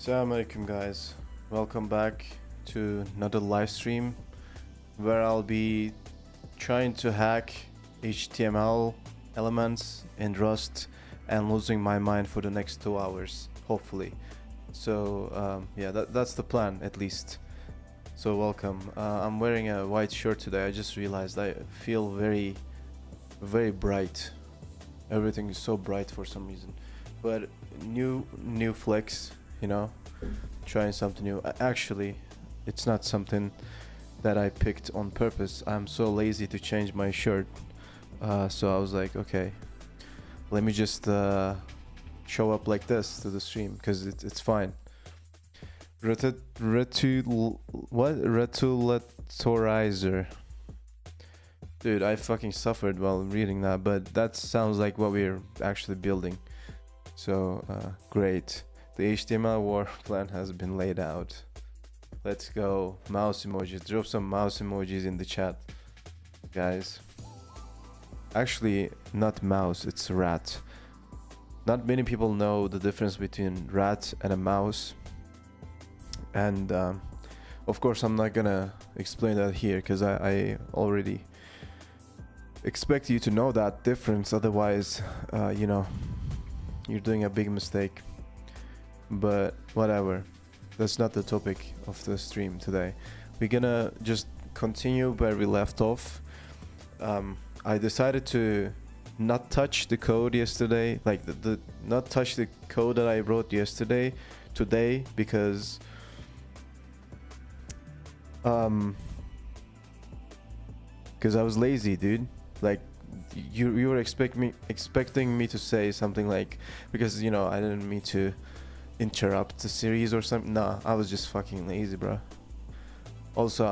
Assalamu alaikum guys, welcome back to another live stream where I'll be trying to hack HTML elements in Rust and losing my mind for the next 2 hours, hopefully. So yeah, that's the plan at least. So welcome. I'm wearing a white shirt today. I just realized I feel very bright. Everything is so bright for some reason. But new flex, you know, trying something new. Actually, it's not something that I picked on purpose. I'm so lazy to change my shirt. So I was like, okay, let me just show up like this to the stream because it's fine. Retulatorizer. Dude, I fucking suffered while reading that, but that sounds like what we're actually building. So, great. The HTML war plan has been laid out. Let's go. Mouse emojis. Drop some mouse emojis in the chat, guys. Actually, not mouse, it's rat. Not many people know the difference between rat and a mouse. And, of course, I'm not gonna explain that here because I already expect you to know that difference. Otherwise, you know, you're doing a big mistake. But whatever, that's not the topic of the stream today. We're gonna just continue where we left off. I decided to not touch the code yesterday, like the not touch the code that I wrote yesterday today, because I was lazy, dude. Like you were expecting me to say something like, because you know I didn't mean to interrupt the series or something. Nah, I was just fucking lazy, bro. Also,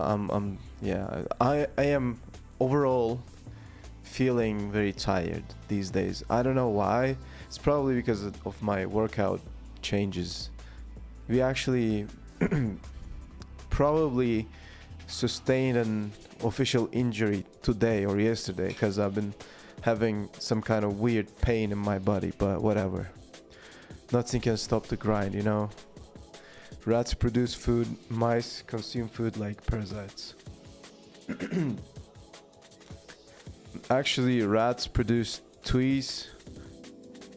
yeah, I am overall feeling very tired these days. I don't know why. It's probably because of my workout changes. We actually probably sustained an official injury today or yesterday because I've been having some kind of weird pain in my body, but whatever. Nothing can stop the grind, you know. Rats produce food, mice consume food like parasites. Actually, rats produce tweez,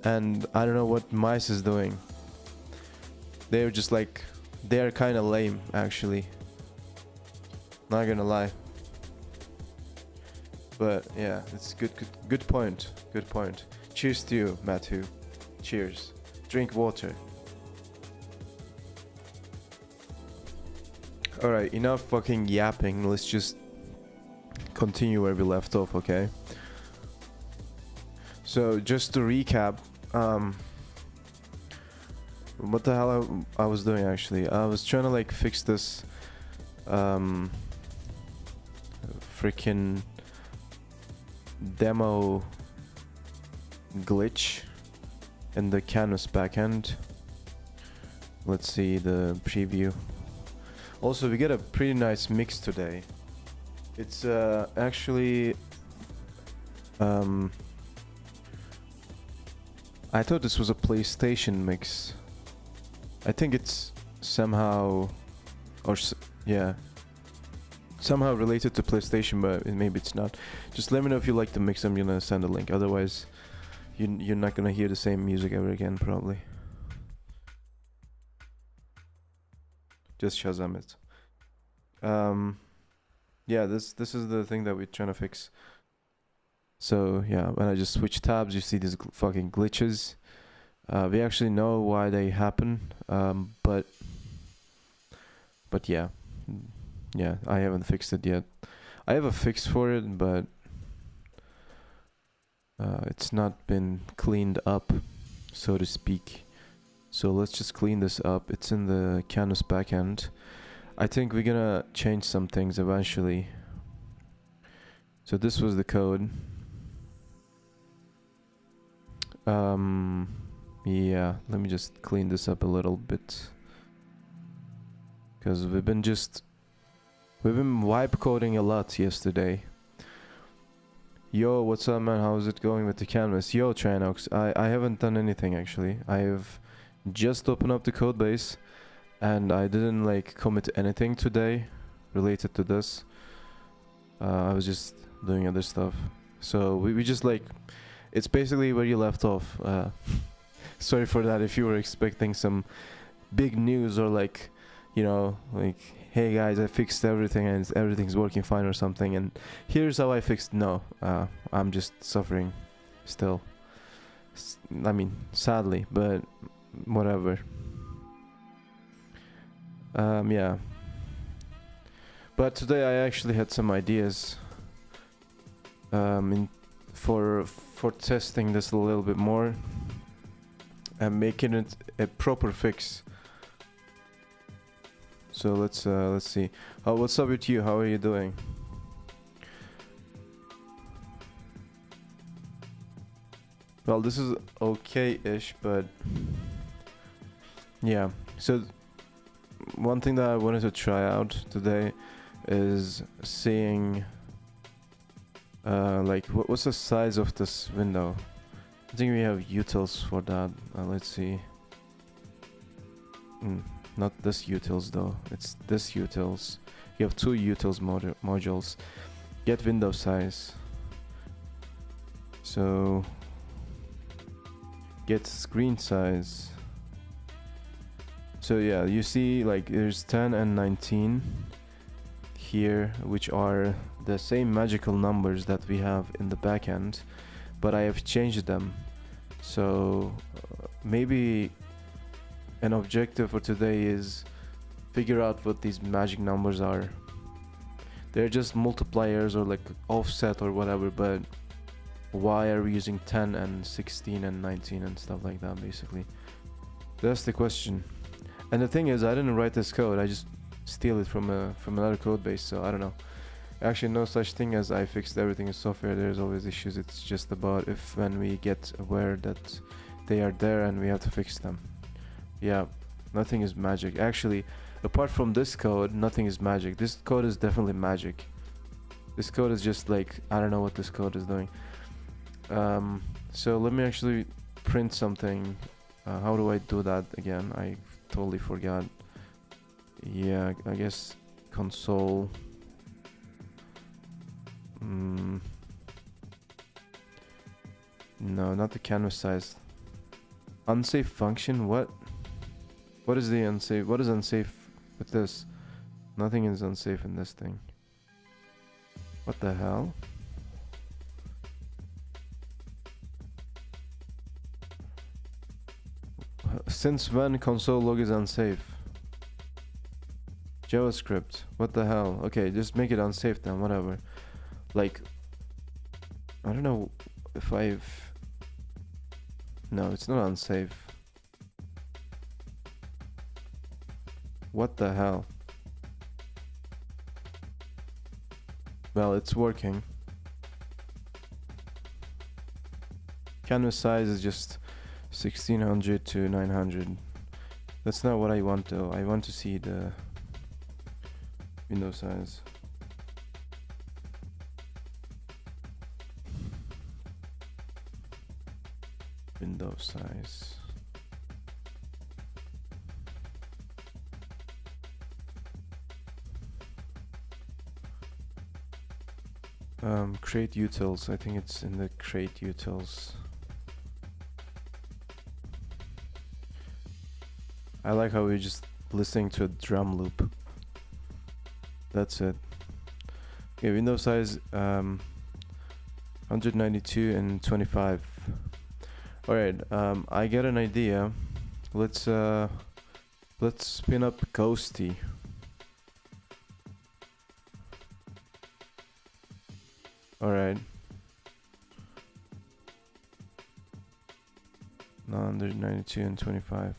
and I don't know what mice is doing. They're just like, they're kind of lame, actually. Not gonna lie. But yeah, it's good point. Good point. Cheers to you, Matthew. Cheers. Drink water. Alright, enough fucking yapping. Let's just continue where we left off, okay? So, just to recap, what the hell I was doing actually? I was trying to like fix this freaking demo glitch in the canvas backend. Let's see the preview. Also, we get a pretty nice mix today. It's actually I thought this was a PlayStation mix. I think it's somehow yeah, somehow related to PlayStation, but maybe it's not. Just let me know if you like the mix. I'm gonna send a link. Otherwise, you're not gonna hear the same music ever again, probably. Just Shazam it. Yeah, this is the thing that we're trying to fix. So yeah, when I just switch tabs, you see these fucking glitches. We actually know why they happen, but yeah, I haven't fixed it yet. I have a fix for it, but it's not been cleaned up, so to speak. So let's just clean this up. It's in the canvas backend. I think we're gonna change some things eventually. So this was the code. Yeah, let me just clean this up a little bit, because we've been wipe coding a lot yesterday. Yo, what's up, man? How's it going with the canvas? Yo, Tranox, I haven't done anything actually. I have just opened up the code base and I didn't like commit anything today related to this. I was just doing other stuff. So we just like, it's basically where you left off. Sorry for that if you were expecting some big news or like, you know, like, hey guys, I fixed everything and everything's working fine or something, and here's how I fixed. No, I'm just suffering still. I mean, sadly, but whatever. Yeah. But today I actually had some ideas for testing this a little bit more and making it a proper fix. So let's see. What's up with you? How are you doing? Well, this is okay-ish, but yeah. So one thing that I wanted to try out today is seeing like what's the size of this window. I think we have utils for that. Let's see. Not this utils though, it's this utils. You have two utils modules. Get window size. So get screen size. So yeah, you see like there's 10 and 19 here, which are the same magical numbers that we have in the backend, but I have changed them. So maybe an objective for today is figure out what these magic numbers are. They're just multipliers or like offset or whatever, but why are we using 10 and 16 and 19 and stuff like that, basically? That's the question. And the thing is, I didn't write this code, I just steal it from another code base, so I don't know. Actually, no such thing as I fixed everything in software. There's always issues. It's just about when we get aware that they are there and we have to fix them. Yeah, nothing is magic. Actually, apart from this code, nothing is magic. This code is definitely magic. This code is just like, I don't know what this code is doing. So let me actually print something. How do I do that again? I totally forgot. Yeah, I guess console. No, not the canvas size. Unsafe function? What? What is the unsafe? What is unsafe with this? Nothing is unsafe in this thing. What the hell? Since when console log is unsafe? JavaScript. What the hell? Okay, just make it unsafe then, whatever. Like, I don't know if I've... No, it's not unsafe. What the hell? Well, it's working. Canvas size is just 1600 to 900. That's not what I want though. I want to see the window size. Window size. Create utils. I think it's in the create utils. I like how we're just listening to a drum loop. That's it. Okay, window size 192 and 25. Alright, I get an idea. Let's spin up Ghosty. Alright. 192 and 25.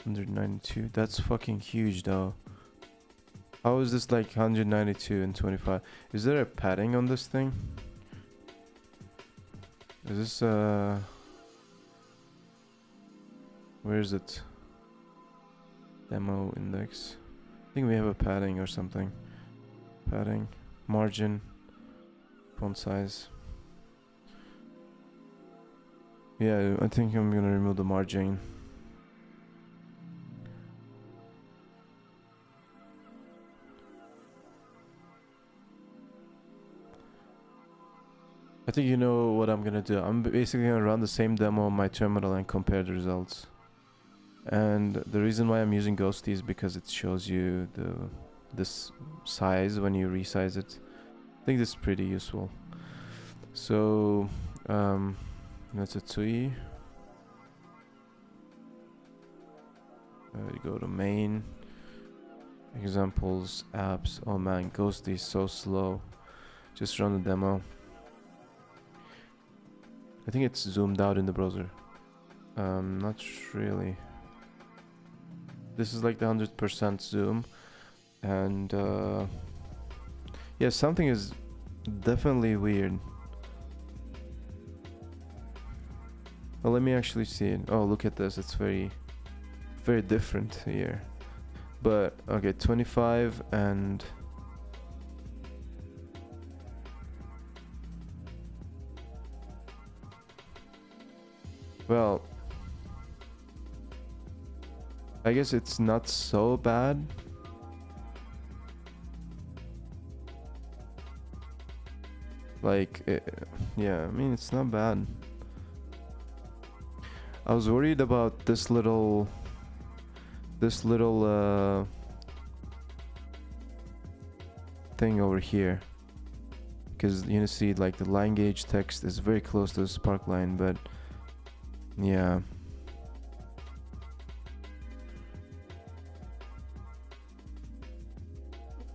192. That's fucking huge though. How is this like 192 and 25? Is there a padding on this thing? Is this where is it? Demo index. I think we have a padding or something. Padding, margin, font size. Yeah, I think I'm gonna remove the margin. I think you know what I'm gonna do. I'm basically gonna run the same demo on my terminal and compare the results. And the reason why I'm using Ghosty is because it shows you this size when you resize it. I think this is pretty useful. So that's a TUI. You go to main, examples, apps. Oh man, Ghosty is so slow. Just run the demo. I think it's zoomed out in the browser. Not really. This is like the 100% zoom, and yeah, something is definitely weird. Well, let me actually see it. Oh, look at this. It's very different here. But okay, 25 and well, I guess it's not so bad. Like, yeah, I mean, it's not bad. I was worried about this little thing over here, because you see like the line gauge text is very close to the spark line, but yeah.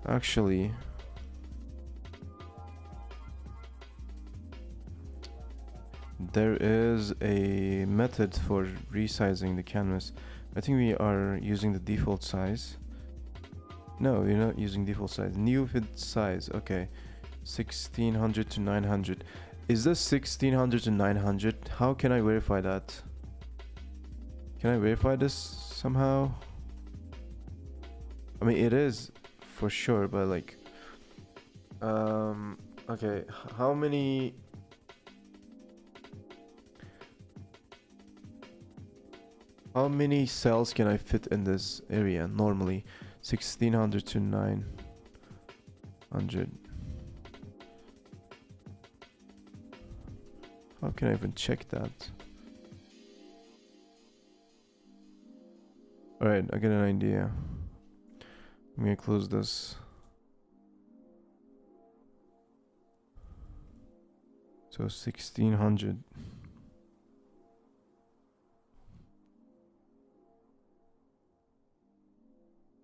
Actually, there is a method for resizing the canvas. I think we are using the default size. No, we're not using default size. New fit size. Okay, 1600 to 900. Is this 1600 to 900? How can I verify that? Can I verify this somehow? I mean, it is for sure, but like, okay, how many? How many cells can I fit in this area normally? 1600 to 900. How can I even check that? Alright, I get an idea. I'm gonna close this. So 1600.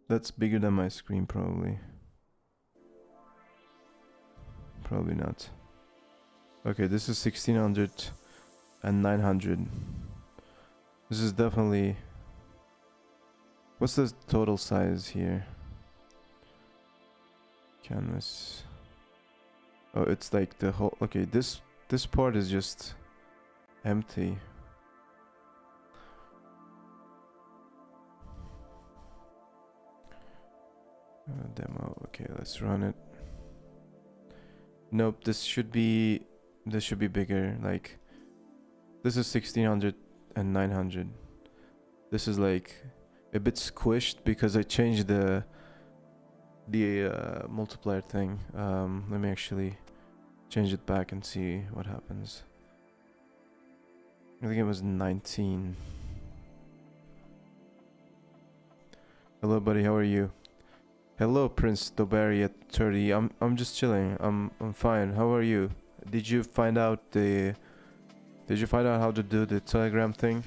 That's bigger than my screen, probably. Probably not. Okay, this is 1600 and 900. This is definitely... What's the total size here? Canvas. Oh, it's like the whole... Okay, this part is just empty. Demo. Okay, let's run it. Nope, this should be bigger. Like, this is 1600 and 900. This is like a bit squished because I changed the multiplier thing. Let me actually change it back and see what happens. I think it was 19. Hello, buddy. How are you? Hello, Prince Dobari at 30. I'm just chilling. I'm fine. How are you? Did you find out how to do the Telegram thing?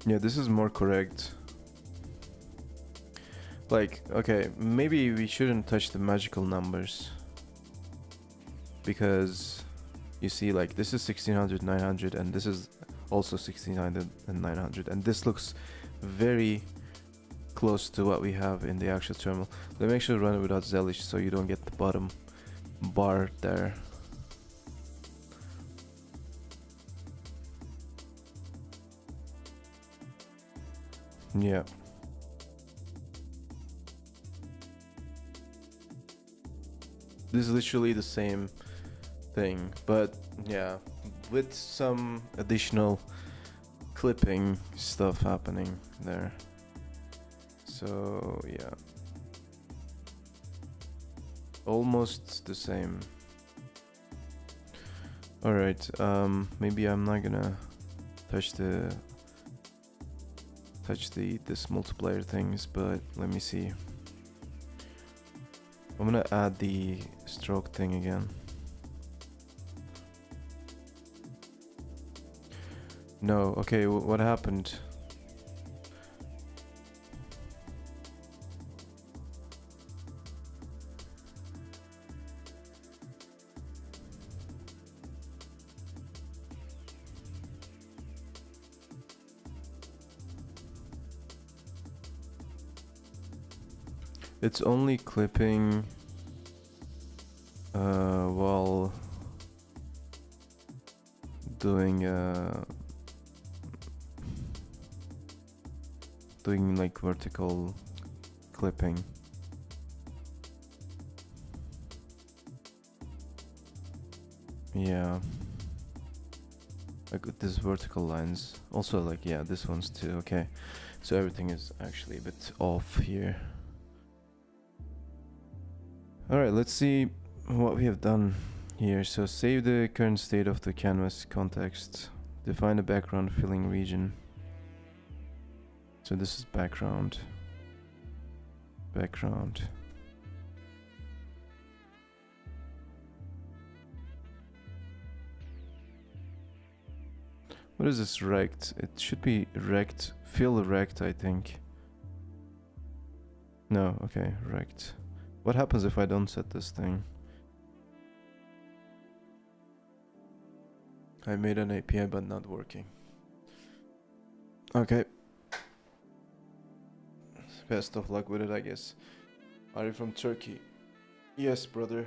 Yeah, this is more correct. Like, okay, maybe we shouldn't touch the magical numbers, because you see, like, this is 1600, 900, and this is also 1600 and 900, and this looks very close to what we have in the actual terminal. Let me actually run it without Zelish so you don't get the bottom bar there. Yeah. This is literally the same thing, but yeah, with some additional clipping stuff happening there. So yeah, almost the same. All right, maybe I'm not gonna touch this multiplier things, but let me see. I'm gonna add the stroke thing again. No, okay, what happened? It's only clipping while doing like vertical clipping. Yeah, like with these vertical lines. Also, like, yeah, this one's too. Okay, so everything is actually a bit off here. Alright, let's see what we have done here. So save the current state of the canvas context. Define a background filling region. So this is background. Background. What is this rect? It should be rect. Fill rect, I think. No, okay, rect. What happens if I don't set this thing? I made an API but not working. Okay. Best of luck with it, I guess. Are you from Turkey? Yes, brother.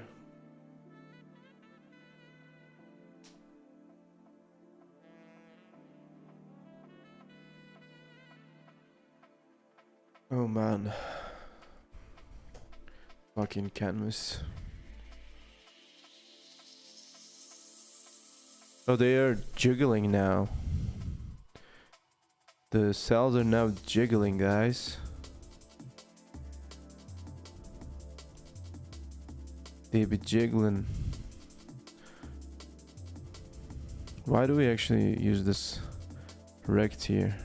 Oh man. Fucking canvas. Oh, they are jiggling now. The cells are now jiggling, guys. They be jiggling. Why do we actually use this rect here?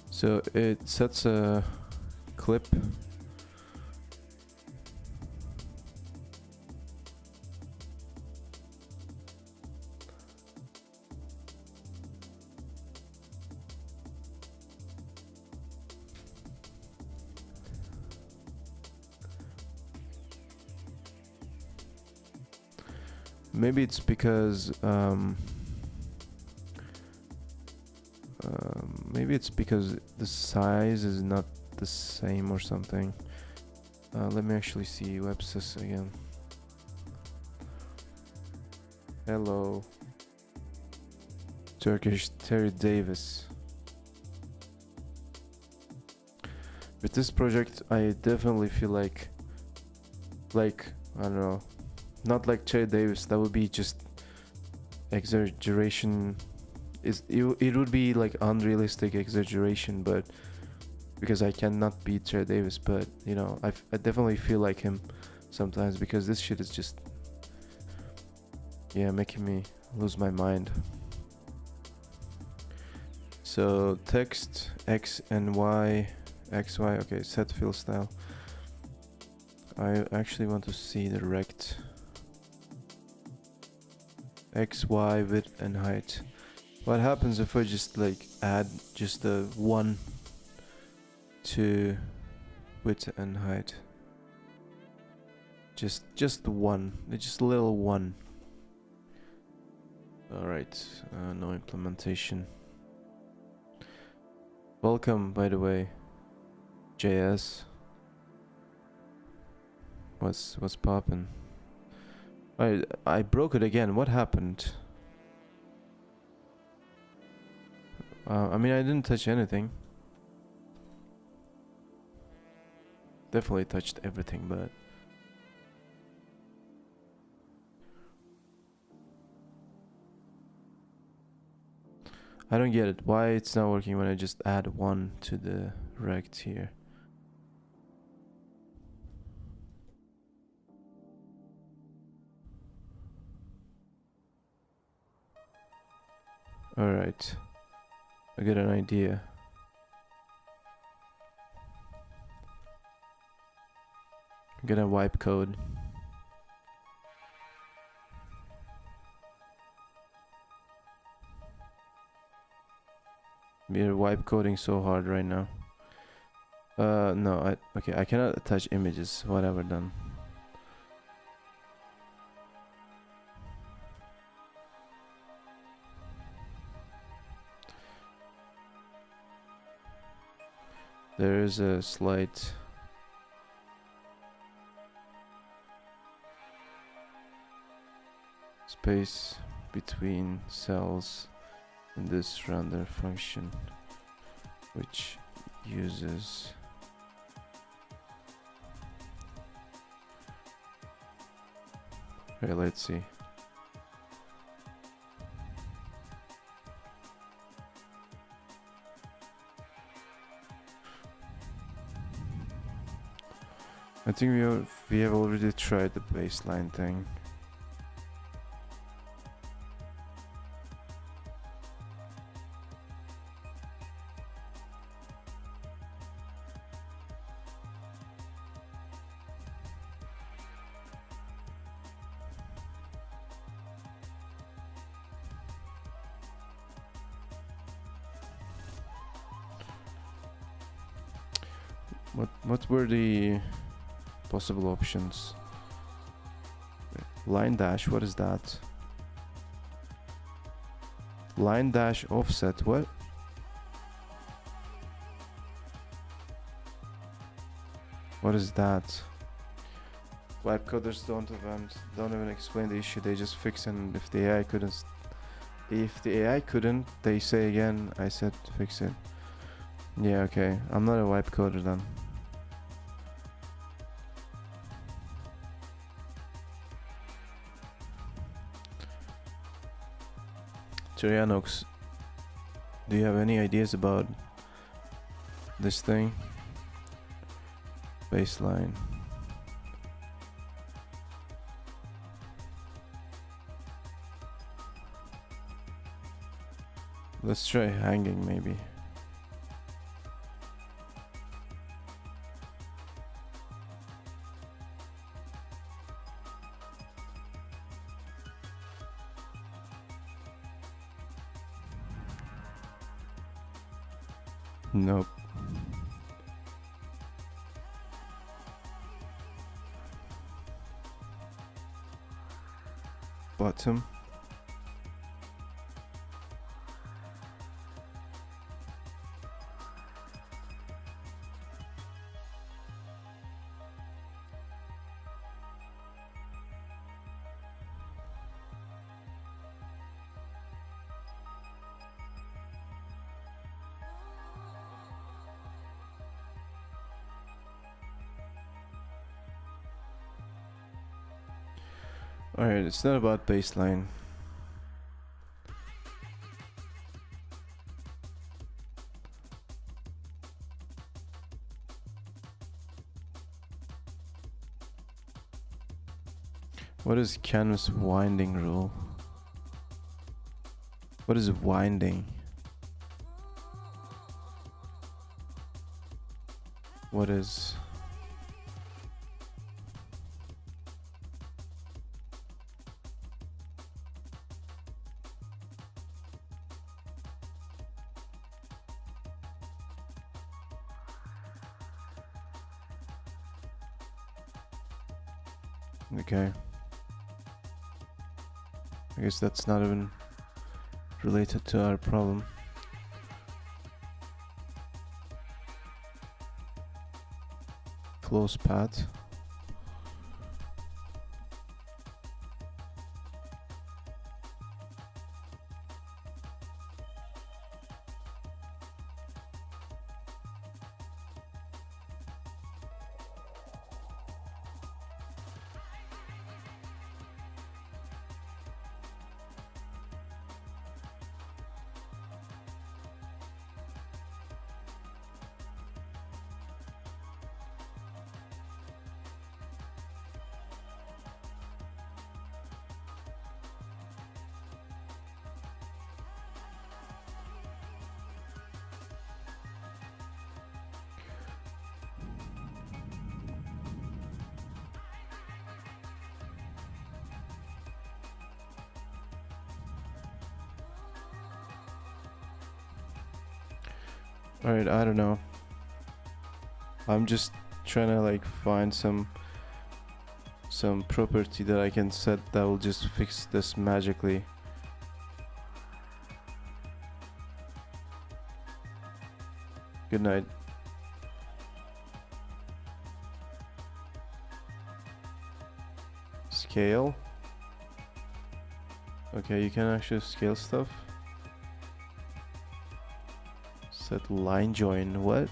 So it sets a clip. Maybe it's because the size is not the same or something. Let me actually see websys again. Hello, Turkish Terry Davis. With this project, I definitely feel like I don't know, not like Terry Davis. That would be just exaggeration. It would be like unrealistic exaggeration, but because I cannot beat Terry Davis, but you know, I definitely feel like him sometimes, because this shit is just, yeah, making me lose my mind. So text X and Y, XY, okay, set fill style. I actually want to see the rect X, Y, width and height. What happens if I just like add just a 1 to width and height? Just one, just a little 1. Alright, no implementation. Welcome, by the way, JS. What's poppin'? I broke it again. What happened? I mean, I didn't touch anything. Definitely touched everything, but I don't get it. Why it's not working when I just add 1 to the rect here? Alright. I get an idea. I'm gonna wipe code. We're wipe coding so hard right now. No, okay, I cannot attach images. Whatever done. There is a slight space between cells in this render function, which uses okay, let's see. I think we have already tried the baseline thing. What were the possible options? Line dash, what is that? Line dash offset, what? What is that? Wipe coders don't even explain the issue, they just fix, and if the AI couldn't, they say again, I said fix it. Yeah, okay, I'm not a wipe coder then. Terianox, do you have any ideas about this thing? Baseline. Let's try hanging maybe. Nope. Bottom. Alright, it's not about baseline. What is canvas winding rule? What is winding? What is... Okay. I guess that's not even related to our problem. Close path. Alright, I don't know. I'm just trying to like find some property that I can set that will just fix this magically. Good night. Scale. Okay, you can actually scale stuff. Set line join. What?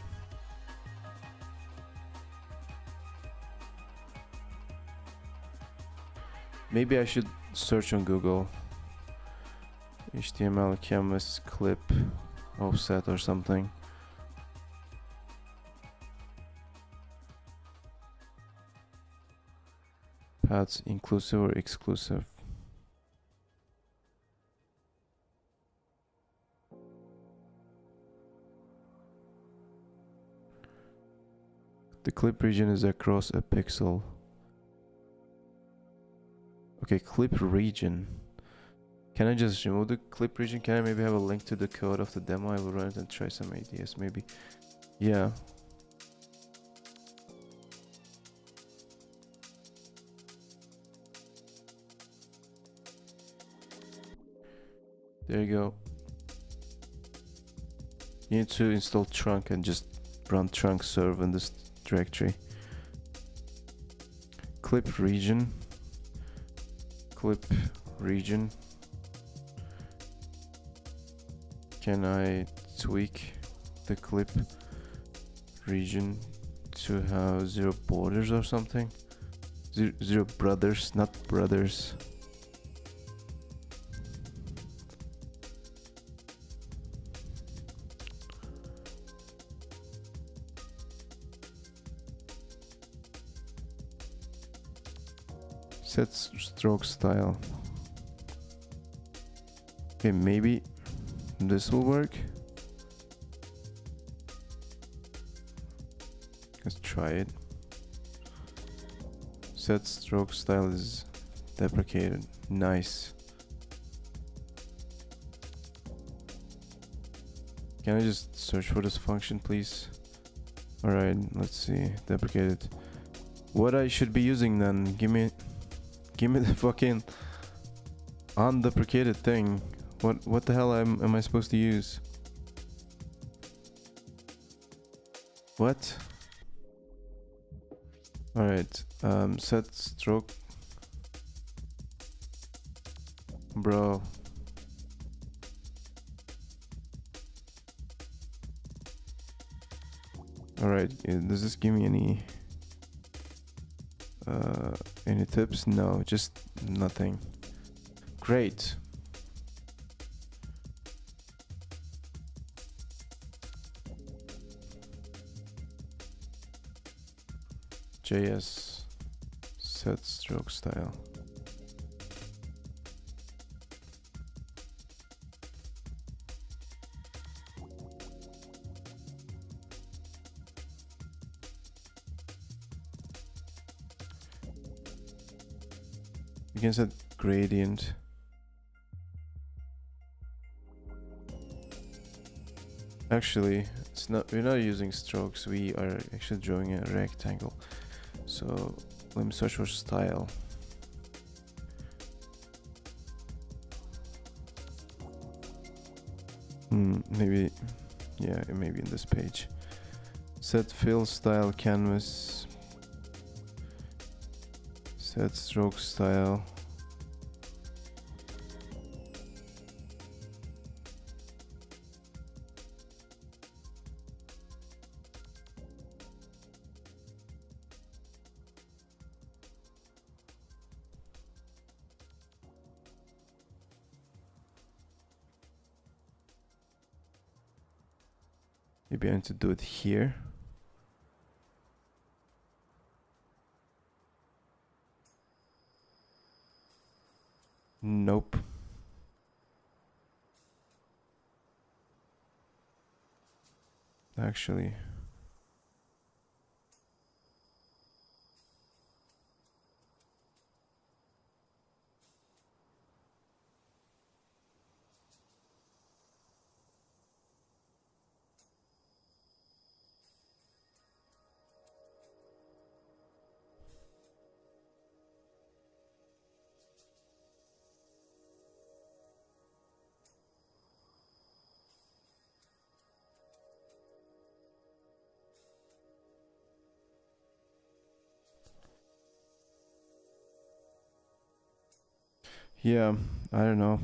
Maybe I should search on Google. HTML canvas clip offset or something. Paths inclusive or exclusive? The clip region is across a pixel. Okay, clip region. Can I just remove the clip region? Can I maybe have a link to the code of the demo? I will run it and try some ideas maybe. Yeah. There you go. You need to install trunk and just run trunk serve in this directory. Clip region. Clip region. Can I tweak the clip region to have 0 borders or something? Zero brothers, not brothers. Set stroke style. Okay, maybe this will work. Let's try it. Set stroke style is deprecated. Nice. Can I just search for this function, please? Alright, let's see. Deprecated. What I should be using then? Give me the fucking undeprecated thing. What the hell am I supposed to use? What? Alright, set stroke. Bro. Alright, does this give me any tips? No, just nothing. Great. JS set stroke style. You can set gradient. Actually, we're not using strokes, we are actually drawing a rectangle. So let me search for style. Maybe, yeah, maybe in this page. Set fill style canvas. Set stroke style. Maybe I need to do it here. Nope. Actually. Yeah, I don't know.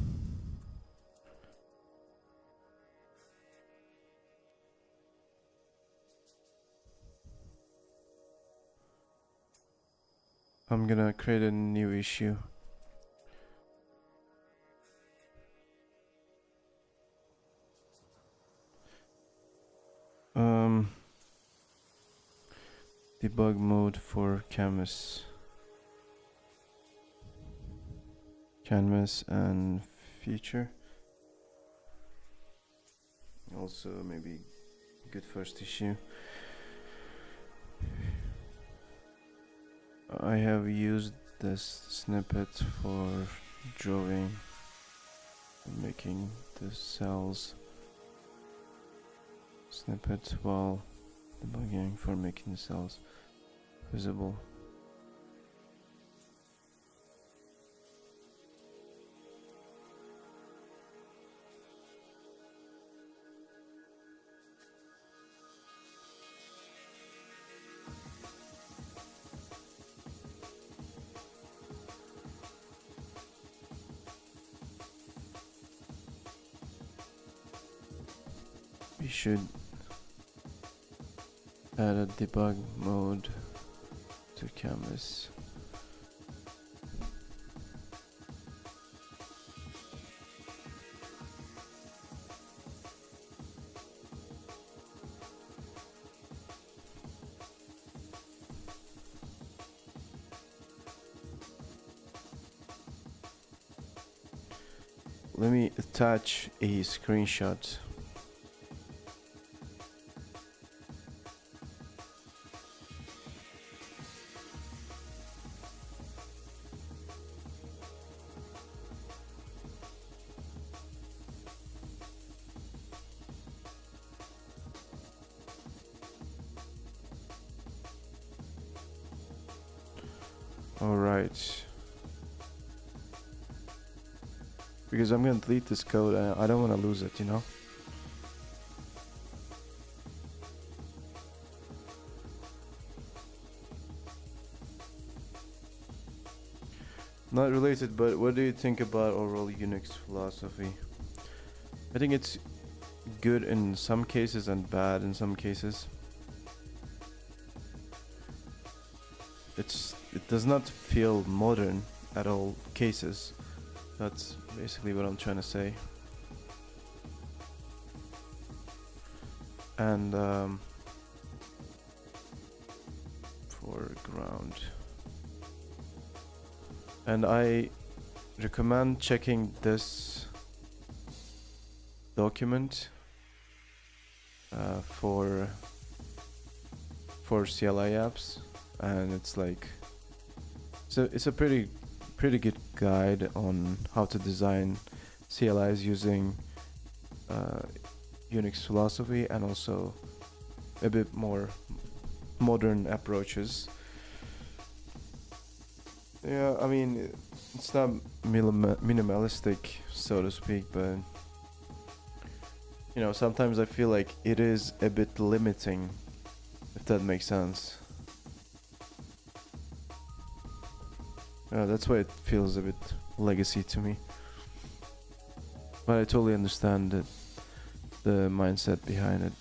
I'm gonna create a new issue. Debug mode for canvas and feature. Also maybe good first issue. I have used this snippet for drawing and making the cells snippet while debugging for making the cells visible. We should add a debug mode to canvas. Let me attach a screenshot. All right. Because I'm gonna delete this code and I don't want to lose it, you know? Not related, but what do you think about overall Unix philosophy? I think it's good in some cases and bad in some cases. It does not feel modern at all cases. That's basically what I'm trying to say. And foreground. And I recommend checking this document for CLI apps, and it's like it's a pretty good guide on how to design CLIs using Unix philosophy and also a bit more modern approaches. Yeah, I mean, it's not minimalistic, so to speak, but you know, sometimes I feel like it is a bit limiting, if that makes sense. That's why it feels a bit legacy to me. But I totally understand the mindset behind it.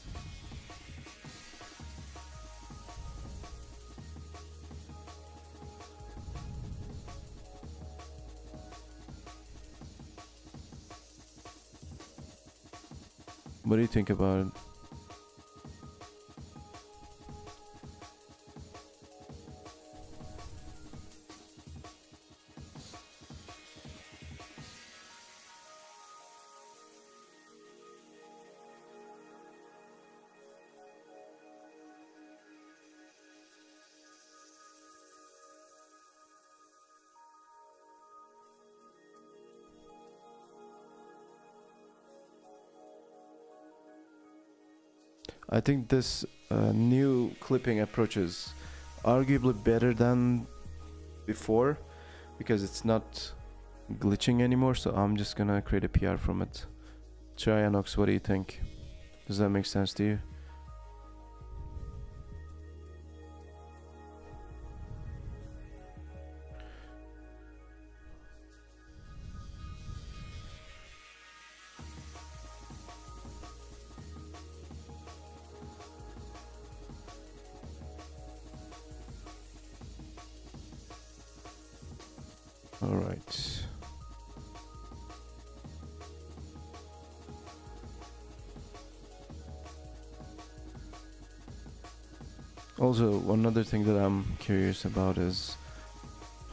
What do you think about it? I think this new clipping approach is arguably better than before because it's not glitching anymore, so I'm just gonna create a PR from it. Trianox, what do you think? Does that make sense to you? All right. Also, one other thing that I'm curious about is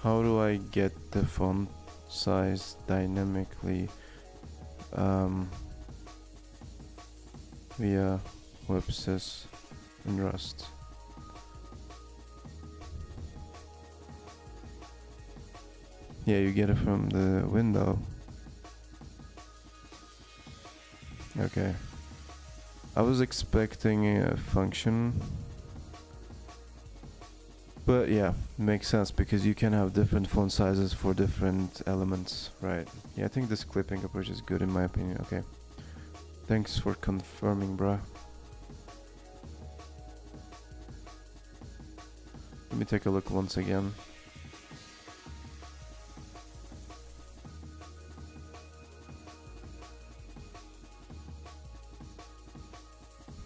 how do I get the font size dynamically via WebSys in Rust? Yeah, you get it from the window. Okay. I was expecting a function, but yeah, makes sense because you can have different font sizes for different elements, right? Yeah, I think this clipping approach is good in my opinion. Okay. Thanks for confirming, bruh. Let me take a look once again.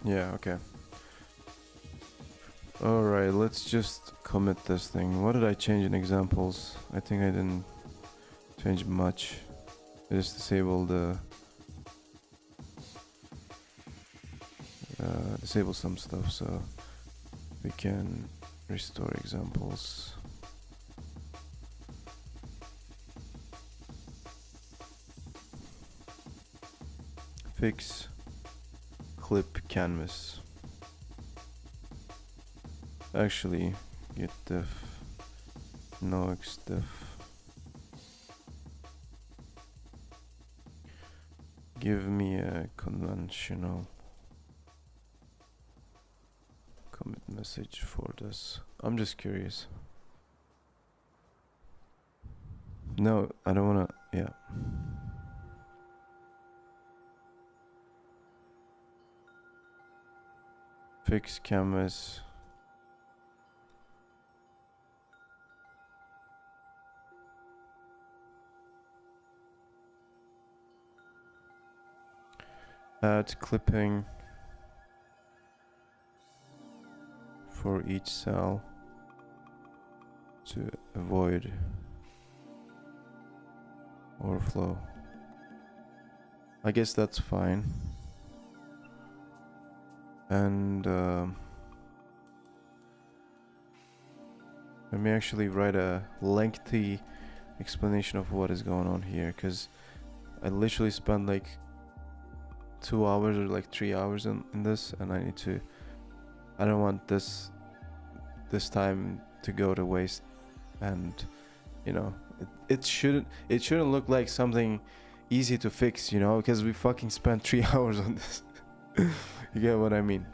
Yeah, okay. Alright, let's just commit this thing. What did I change in examples? I think I didn't change much. I just disabled disable some stuff so we can restore examples. Fix clip canvas. Actually, git def no xdef. Give me a conventional commit message for this. I'm just curious. No, I don't wanna, yeah. Fix canvas. Add clipping for each cell to avoid overflow. I guess that's fine. And let me actually write a lengthy explanation of what is going on here, because I literally spent like 2 hours or like 3 hours in this, and I don't want this time to go to waste. And you know, it shouldn't look like something easy to fix, you know, because we fucking spent 3 hours on this. You get what I mean?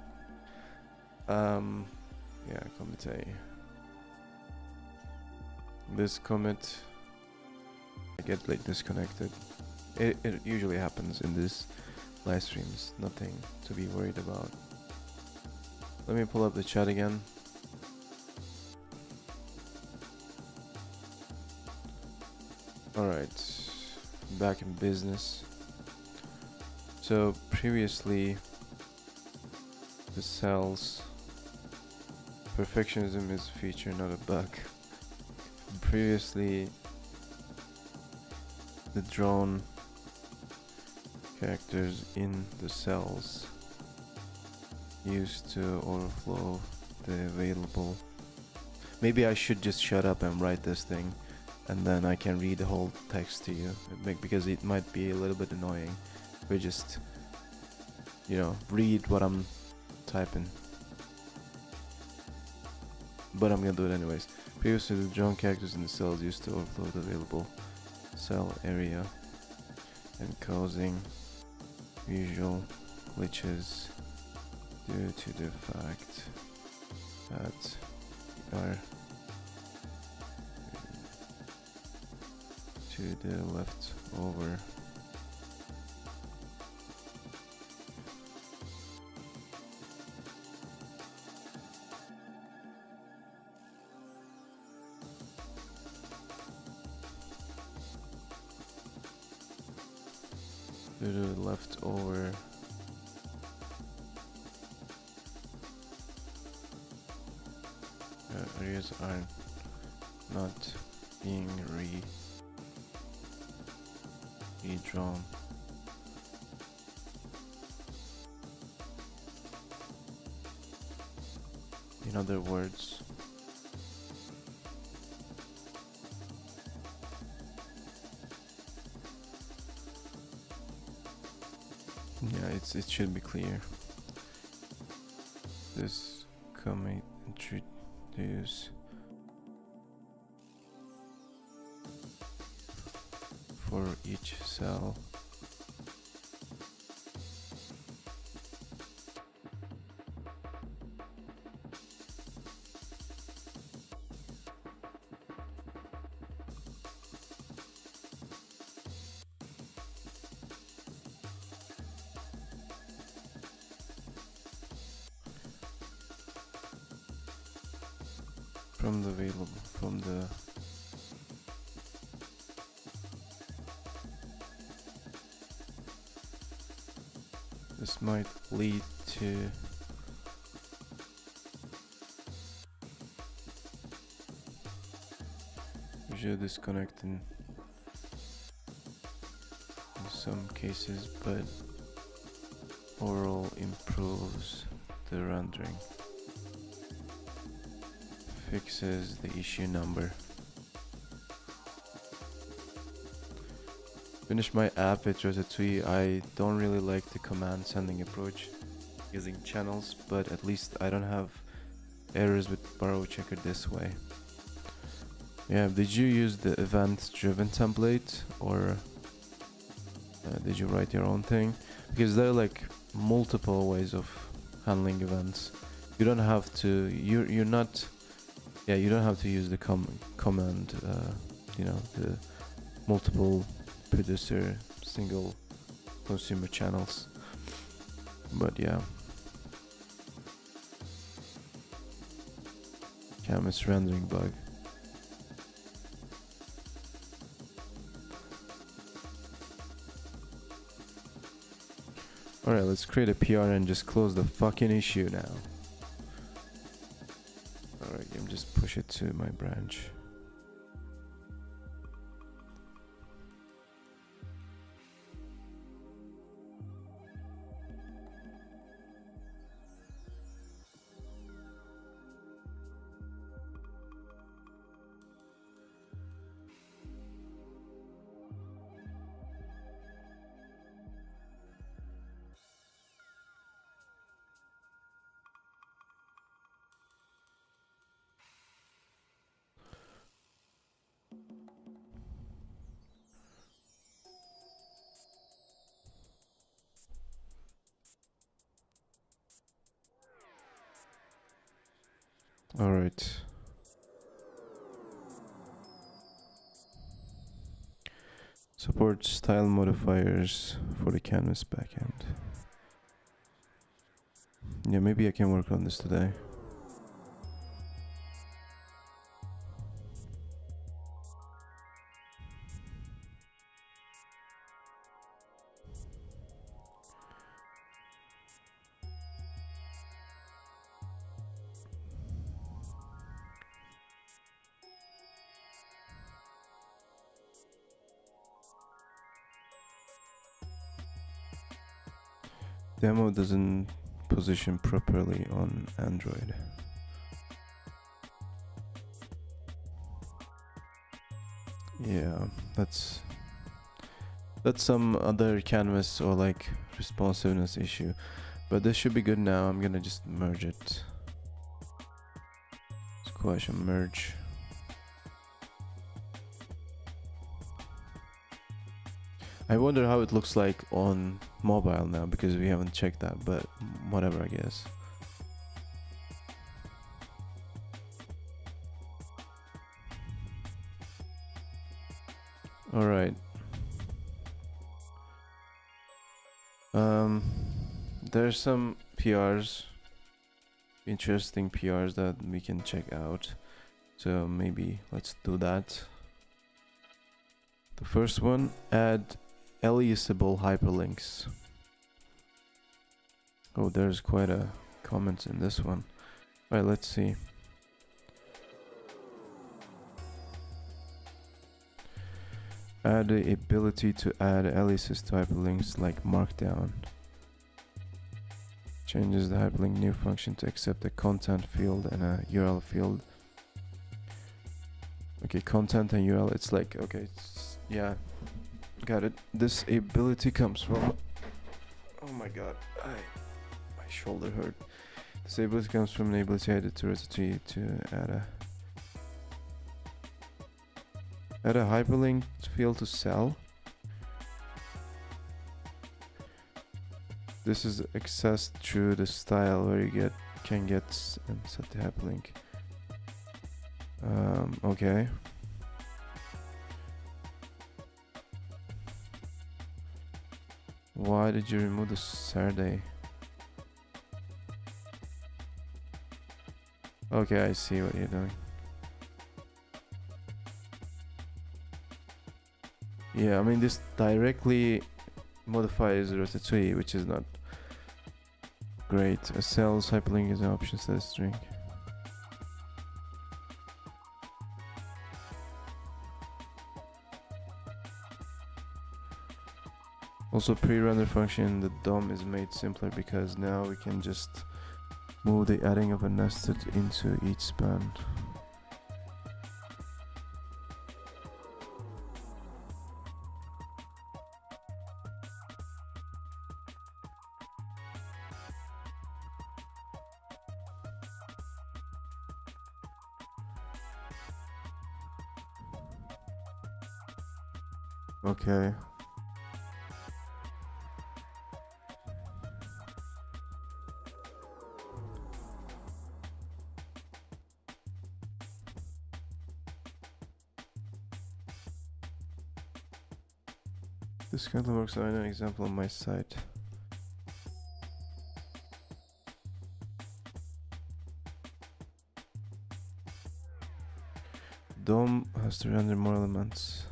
Yeah, commit A. This commit, I get like disconnected. It usually happens in this live streams. Nothing to be worried about. Let me pull up the chat again. Alright, back in business. So previously the cells, perfectionism is a feature, not a bug. Previously the drawn characters in the cells used to overflow the available. Maybe I should just shut up and write this thing, and then I can read the whole text to you, because it might be a little bit annoying. We just, you know, read what I'm typing. But I'm gonna do it anyways. Previously, the drawn characters in the cells used to overflow the available cell area and causing visual glitches due to the fact that are to the left over. To the left over areas are not being e-drone. In other words, yeah, it should be clear. This commit introduce for each cell. From the this might lead to visual disconnect in some cases, but overall improves the rendering. Fixes the issue number. Finish my app with Ratatouille. I don't really like the command sending approach using channels, but at least I don't have errors with borrow checker this way. Yeah, did you use the event driven template, or did you write your own thing? Because there are like multiple ways of handling events. You don't have to, you're not, yeah, you don't have to use the command, you know, the multiple producer, single consumer channels. But yeah. Canvas rendering bug. Alright, let's create a PR and just close the fucking issue now. Alright, just push it to my branch. All right. Support style modifiers for the canvas backend. Yeah, maybe I can work on this today. Demo doesn't position properly on Android. Yeah, that's some other canvas or like responsiveness issue, but this should be good now. I'm gonna just merge it. Squash and merge. I wonder how it looks like on mobile now, because we haven't checked that, but whatever, I guess. All right. There's some PRs, interesting PRs that we can check out. So maybe let's do that. The first one, add aliasable hyperlinks. Oh, there's quite a comments in this one. All right, let's see. Add the ability to add aliases to hyperlinks like markdown. Changes the hyperlink new function to accept a content field and a URL field. Okay, content and URL, it's like, okay, yeah, got it. This ability comes from, oh my god, my shoulder hurt. This ability comes from an ability added to Ratatouille to add a hyperlink field to sell. This is accessed through the style where you can get and set the hyperlink. Okay. Why did you remove the Saturday? Okay, I see what you're doing. Yeah, I mean this directly modifies Ratatouille, which is not great. A cells hyperlink is an option set string. Also, pre-render function in the DOM is made simpler because now we can just move the adding of a nested into each span. Okay. This currently works on an example on my site. DOM has to render more elements.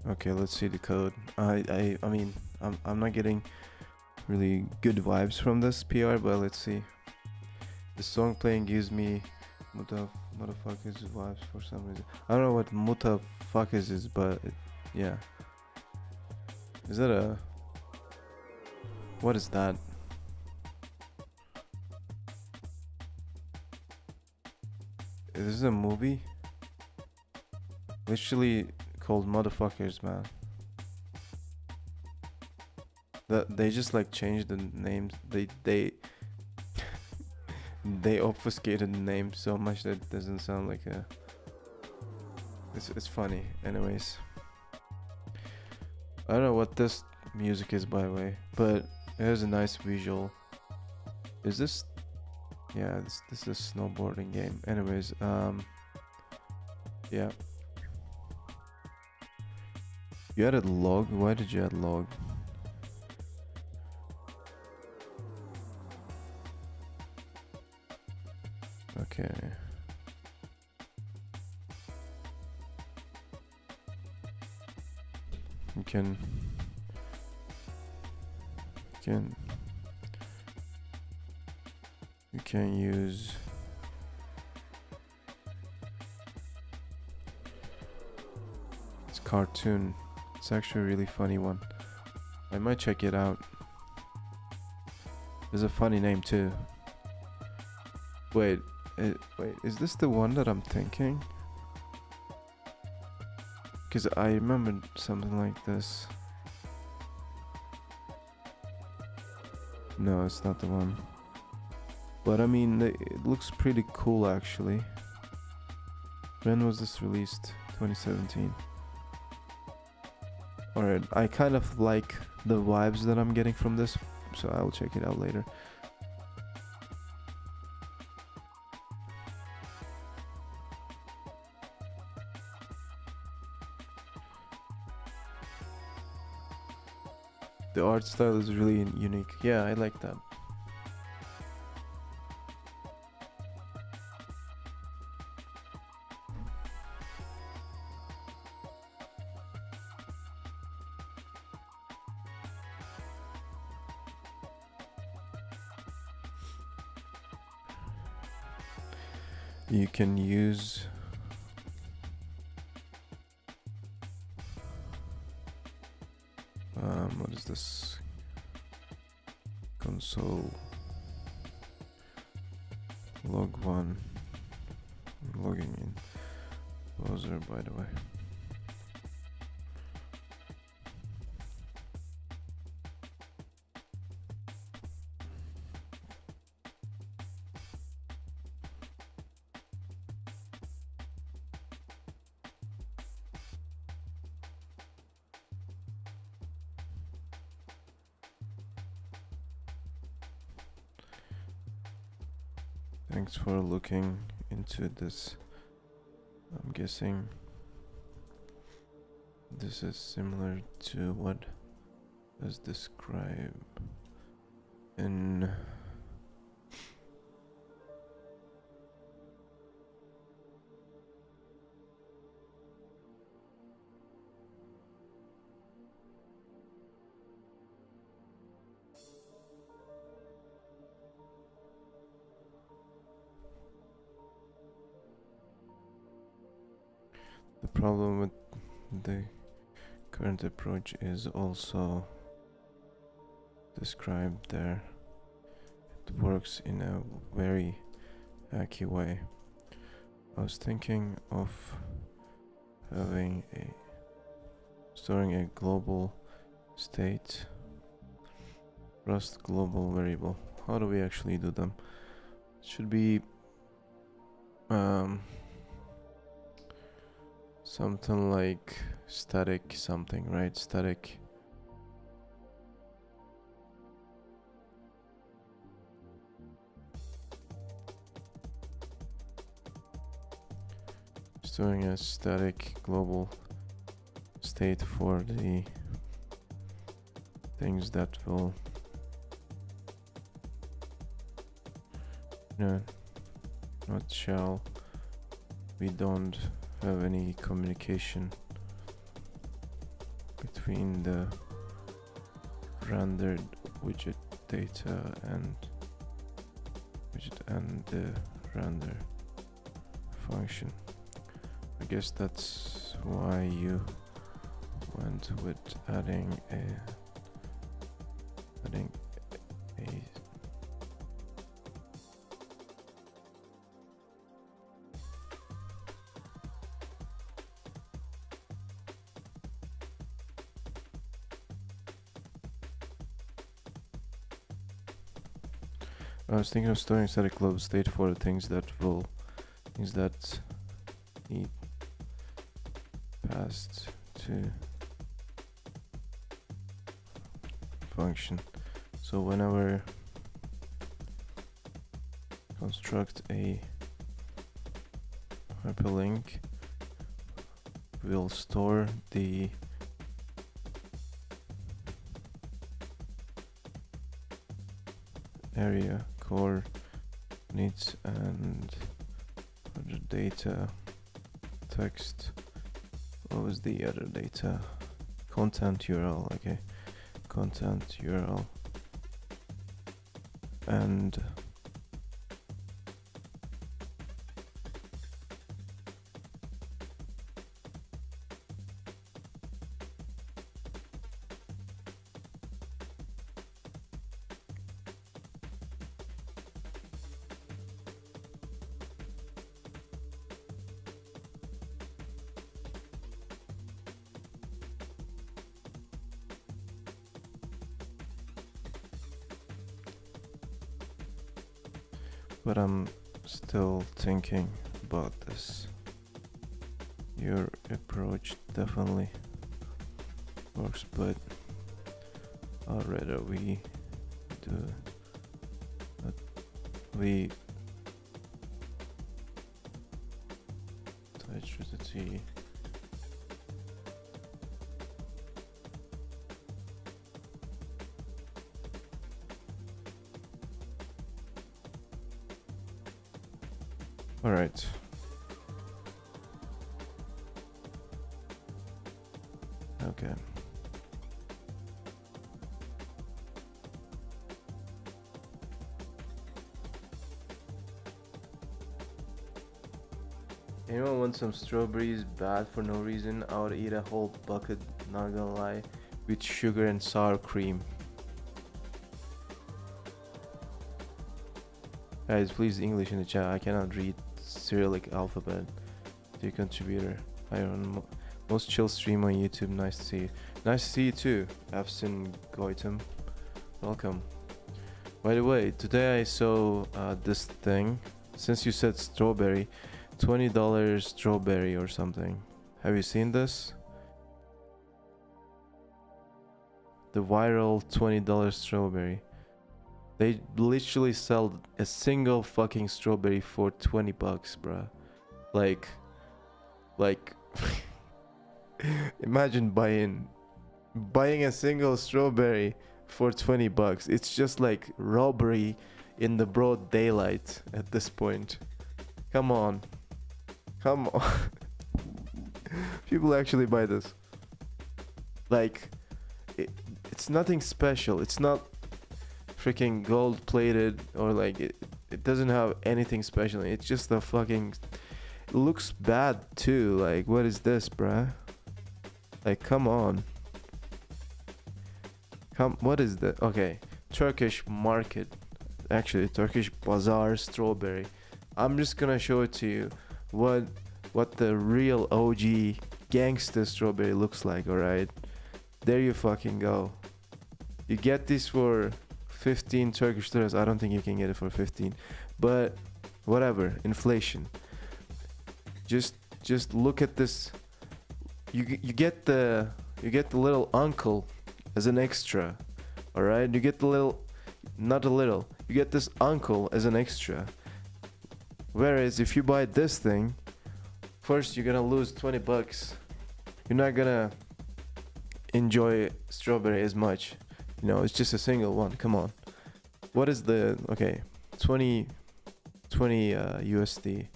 Okay, let's see the code. I mean, I'm not getting really good vibes from this PR, but let's see. The song playing gives me motherfuckers vibes for some reason. I don't know what motherfuckers is, but yeah. Is that a... What is that? Is this a movie? Literally called Motherfuckers, man. They just like changed the names. They they obfuscated the name so much that it doesn't sound like a... It's funny. Anyways, I don't know what this music is, by the way, but it has a nice visual. Is this... Yeah, this is a snowboarding game. Anyways, yeah. You added log? Why did you add log? Okay. You can use it's cartoon. It's actually a really funny one. I might check it out. There's a funny name too. Wait, is this the one that I'm thinking? Because I remembered something like this. No, it's not the one. But I mean, it looks pretty cool actually. When was this released? 2017. Alright, I kind of like the vibes that I'm getting from this, so I'll check it out later. The art style is really unique. Yeah, I like that. You can use what is this? Console log 1. I'm logging in browser, by the way. Thanks for looking into this. I'm guessing this is similar to what is described in the problem with the current approach is also described there. It works in a very hacky way. I was thinking of storing a global state, Rust global variable. How do we actually do them? It should be something like static something, right? Static storing a static global state for the things that will not shall. We don't have any communication between the rendered widget data and the render function. I guess that's why you went with adding a I was thinking of storing static global state for the things that need passed to function. So whenever construct a hyperlink, we'll store the area coordinates and other data text. What was the other data? Content URL, okay. Content URL and but I'm still thinking about this. Your approach definitely works, but I'd rather we do that. We touch with the T. All right. Okay. Anyone want some strawberries bad for no reason? I would eat a whole bucket, not gonna lie, with sugar and sour cream. Guys, please English in the chat. I cannot read Cyrillic alphabet. Dear contributor. Hi on most chill stream on YouTube. Nice to see you. Nice to see you too, Afsin Goitum. Welcome. By the way, today I saw this thing. Since you said strawberry, $20 strawberry or something. Have you seen this? The viral $20 strawberry. They literally sell a single fucking strawberry for 20 bucks, bruh. Like imagine buying a single strawberry for 20 bucks. It's just like robbery in the broad daylight at this point. Come on. Come on. People actually buy this. Like, it's nothing special. It's not freaking gold plated or like it doesn't have anything special. It's just a fucking, it looks bad too. Like, what is this, bruh? Like, come on. What is that? Okay, Turkish market. Actually, Turkish bazaar strawberry. I'm just gonna show it to you what the real OG gangster strawberry looks like. All right, there you fucking go. You get this for 15 Turkish liras. I don't think you can get it for 15, but whatever, inflation. Just look at this. You get the little uncle as an extra. All right, you get the little, not a little, you get this uncle as an extra. Whereas if you buy this thing, first you're gonna lose 20 bucks. You're not gonna enjoy strawberry as much. You know, it's just a single one. Come on. What is the, okay, 20 USD.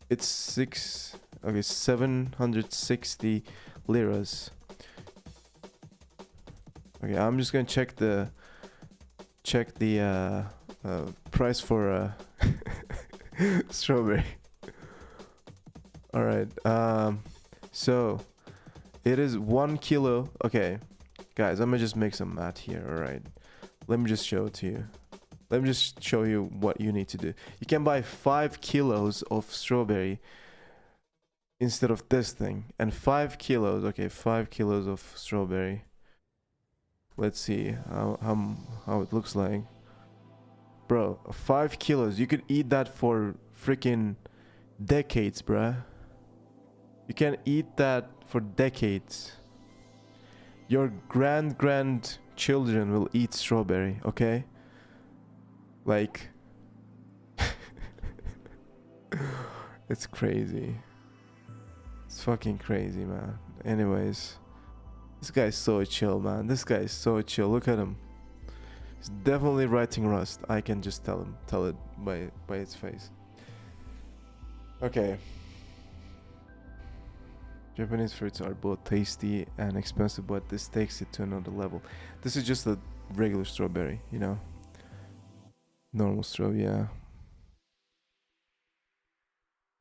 It's 760 liras. Okay, I'm just gonna check the price for strawberry. All right. So it is 1 kilo. Okay, guys, I'm gonna just make some math here. All right. Let me just show it to you. Let me just show you what you need to do. You can buy 5 kilos of strawberry instead of this thing, and 5 kilos. Okay, 5 kilos of strawberry. Let's see how it looks like. Bro, 5 kilos. You could eat that for freaking decades, bruh. You can eat that for decades. Your grandchildren will eat strawberry, okay? Like, it's crazy. It's fucking crazy, man. Anyways, this guy's so chill, man. This guy is so chill. Look at him. He's definitely writing Rust. I can just tell it by its face. Okay. Japanese fruits are both tasty and expensive, but this takes it to another level. This is just a regular strawberry, you know? Normal strawberry, yeah.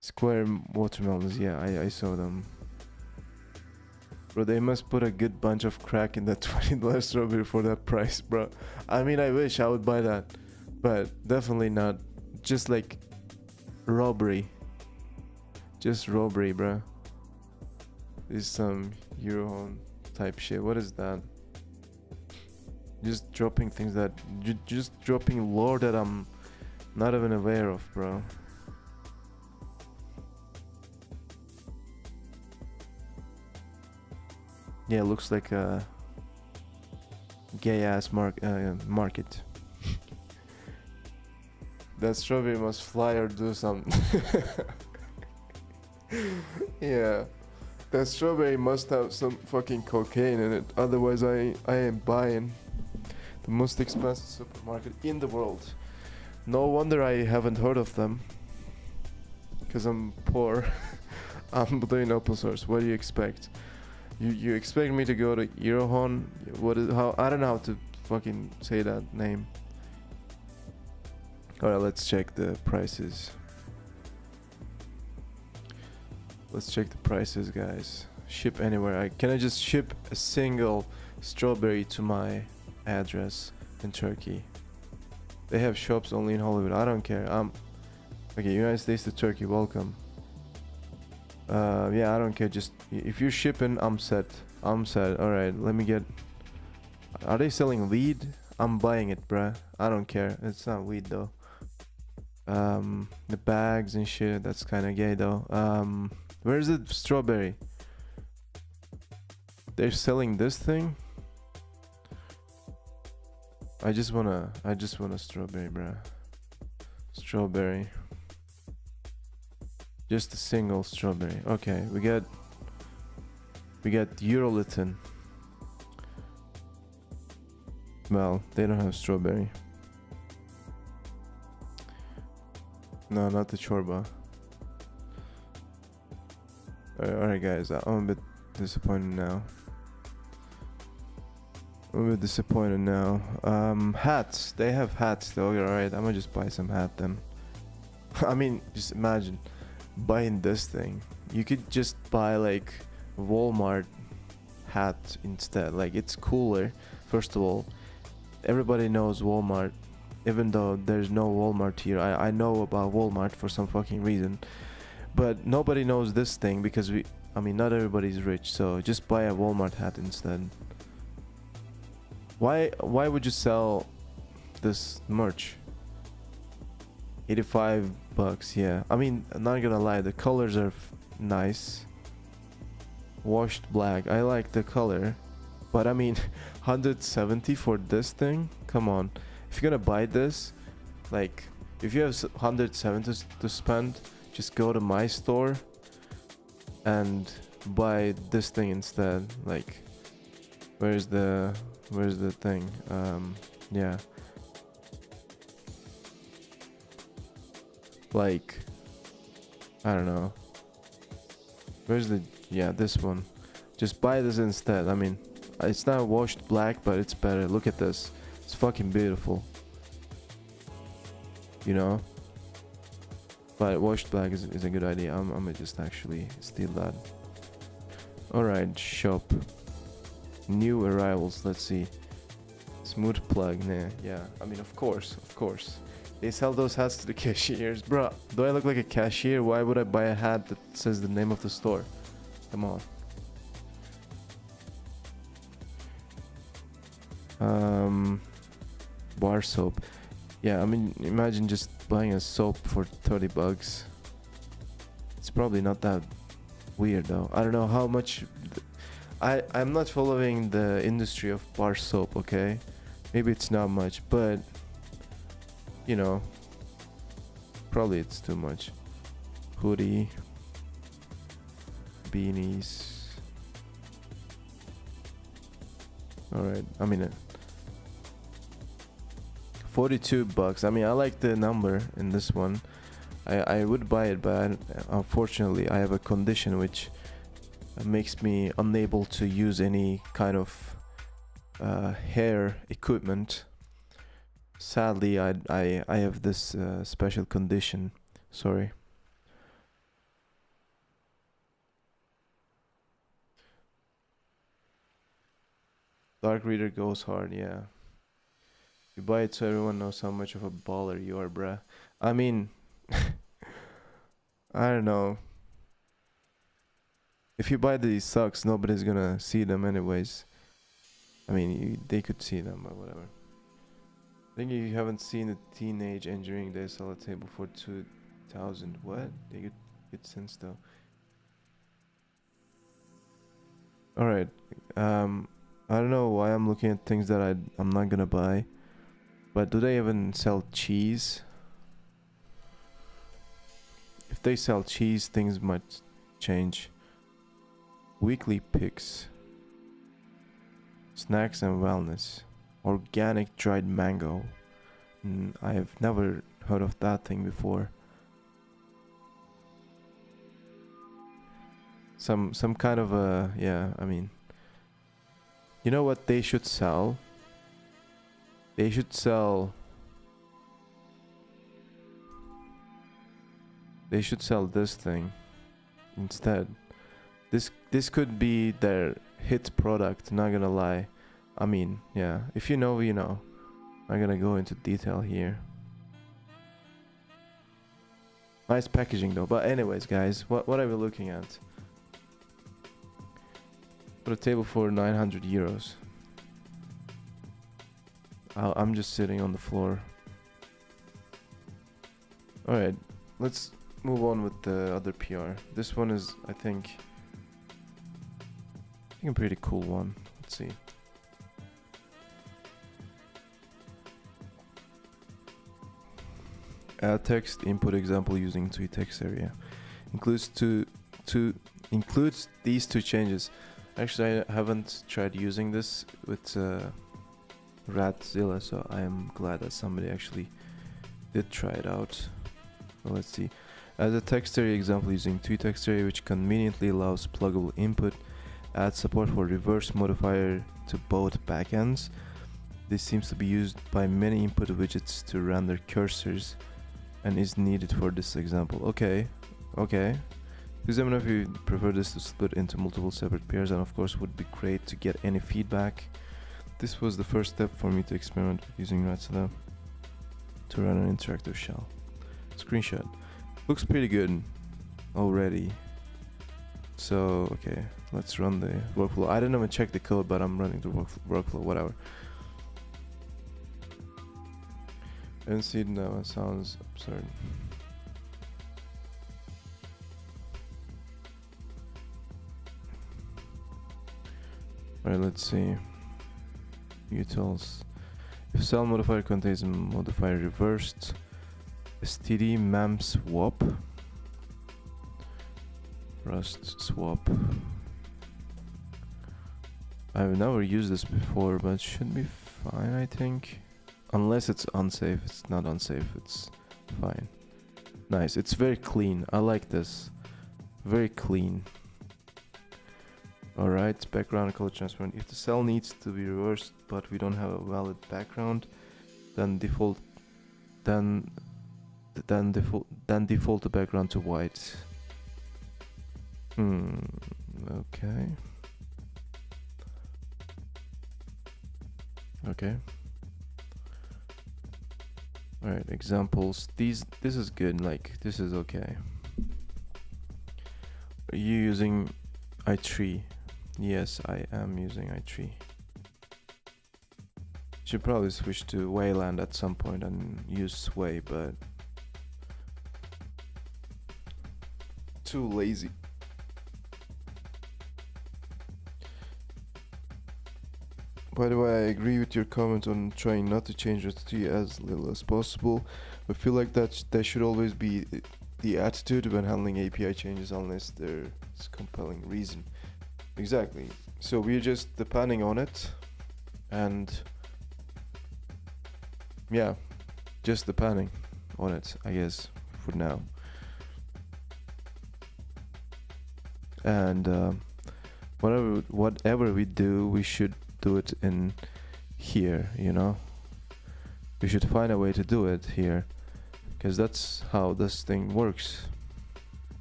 Square watermelons, yeah, I saw them. Bro, they must put a good bunch of crack in that $20 strawberry for that price, bro. I mean, I wish I would buy that, but definitely not. Just like robbery. Just robbery, bro. This is some Orhun type shit. What is that? Just dropping things that... Just dropping lore that I'm not even aware of, bro. Yeah, it looks like a gay-ass market. That strawberry must fly or do something. Yeah. That strawberry must have some fucking cocaine in it. Otherwise, I ain't buying. The most expensive supermarket in the world. No wonder I haven't heard of them. Because I'm poor. I'm doing open source. What do you expect? You expect me to go to Orhun? I don't know how to fucking say that name. Alright, let's check the prices. Let's check the prices, guys. Ship anywhere. Can I just ship a single strawberry to my address in Turkey? They have shops only in Hollywood. I don't care. Okay, United States to Turkey, welcome. Yeah, I don't care. Just if you're shipping, I'm set. All right, let me get. Are they selling weed? I'm buying it, bruh. I don't care. It's not weed though. The bags and shit. That's kind of gay though. Where's the strawberry? They're selling this thing. I just want a strawberry, bruh. Strawberry. Just a single strawberry. Okay, we got Eurolitin. Well, they don't have strawberry. No, not the chorba. Alright guys, I'm a bit disappointed now. Hats. They have hats though. Alright, I'm gonna just buy some hat then. I mean, just imagine buying this thing. You could just buy like Walmart hat instead. Like, it's cooler. First of all, everybody knows Walmart, even though there's no Walmart here. I know about Walmart for some fucking reason, but nobody knows this thing because not everybody's rich. So just buy a Walmart hat instead. Why would you sell this merch? 85 bucks. Yeah, I mean, I'm not gonna lie, the colors are nice. Washed black, I like the color, but I mean 170 for this thing, come on. If you're gonna buy this, like, if you have 170 to spend, just go to my store and buy this thing instead. Like, where's the thing? Yeah, like, I don't know, where's the, yeah, this one. Just buy this instead. I mean, it's not washed black, but it's better. Look at this, it's fucking beautiful, you know. But washed black is a good idea. I'm gonna just actually steal that. Alright, shop. New arrivals, let's see. Smooth plug, nah, yeah. I mean, of course. They sell those hats to the cashiers. Bruh, do I look like a cashier? Why would I buy a hat that says the name of the store? Come on. Bar soap. Yeah, I mean, imagine just buying a soap for 30 bucks. It's probably not that weird though. I don't know how much. I'm not following the industry of bar soap, okay? Maybe it's not much, but you know, probably it's too much. Hoodie, beanies. Alright, I mean, 42 bucks. I mean, I like the number in this one. I would buy it, but unfortunately I have a condition which makes me unable to use any kind of hair equipment. Sadly, I have this special condition. Sorry. Dark reader goes hard, yeah. You buy it so everyone knows how much of a baller you are, bruh. I mean, I don't know. If you buy these socks, nobody's gonna see them anyways. I mean, they could see them, but whatever. I think you haven't seen a teenage engineering day sell a table for 2,000. What? They get good sense though. Alright. I don't know why I'm looking at things that I'm not gonna buy. But do they even sell cheese? If they sell cheese, things might change. Weekly picks. Snacks and wellness. Organic dried mango. I have never heard of that thing before. Some kind of a, yeah, I mean, you know what they should sell? They should sell this thing. instead. This could be their hit product, not gonna lie. I mean, yeah, if you know, you know. I'm gonna go into detail here. Nice packaging though. But anyways, guys, what are we looking at? For a table for 900 euros. I'm just sitting on the floor. Alright, let's move on with the other PR. This one is, I think a pretty cool one. Let's see. Add text input example using tweet text area. Includes includes these two changes. Actually, I haven't tried using this with Ratzilla, so I am glad that somebody actually did try it out. Well, let's see. Add a text area example using tweet text area, which conveniently allows pluggable input. Add support for reverse modifier to both backends. This seems to be used by many input widgets to render cursors and is needed for this example. Okay. Please let me know if you prefer this to split into multiple separate pairs, and of course would be great to get any feedback. This was the first step for me to experiment with using Ratzilla to run an interactive shell. Screenshot. Looks pretty good already. So, okay, let's run the workflow. I didn't even check the code, but I'm running the workflow, whatever. I don't see it now, it sounds absurd. Alright, let's see. Utils. If cell modifier contains a modifier reversed, std mem swap, rust swap. I've never used this before, but it should be fine, I think. Unless it's unsafe. It's not unsafe, it's fine. Nice, it's very clean. I like this. Very clean. Alright, background color transparent. If the cell needs to be reversed but we don't have a valid background, then default the background to white. Okay. Alright, examples. This is good, like this is okay. Are you using i3? Yes, I am using i3. Should probably switch to Wayland at some point and use Sway, but too lazy. By the way, I agree with your comment on trying not to change RT as little as possible. I feel like that should always be the attitude when handling API changes, unless there's compelling reason. Exactly. So we're just depending on it, and yeah, just depending on it, I guess, for now. And whatever we do, we should do it in here, you know. We should find a way to do it here, because that's how this thing works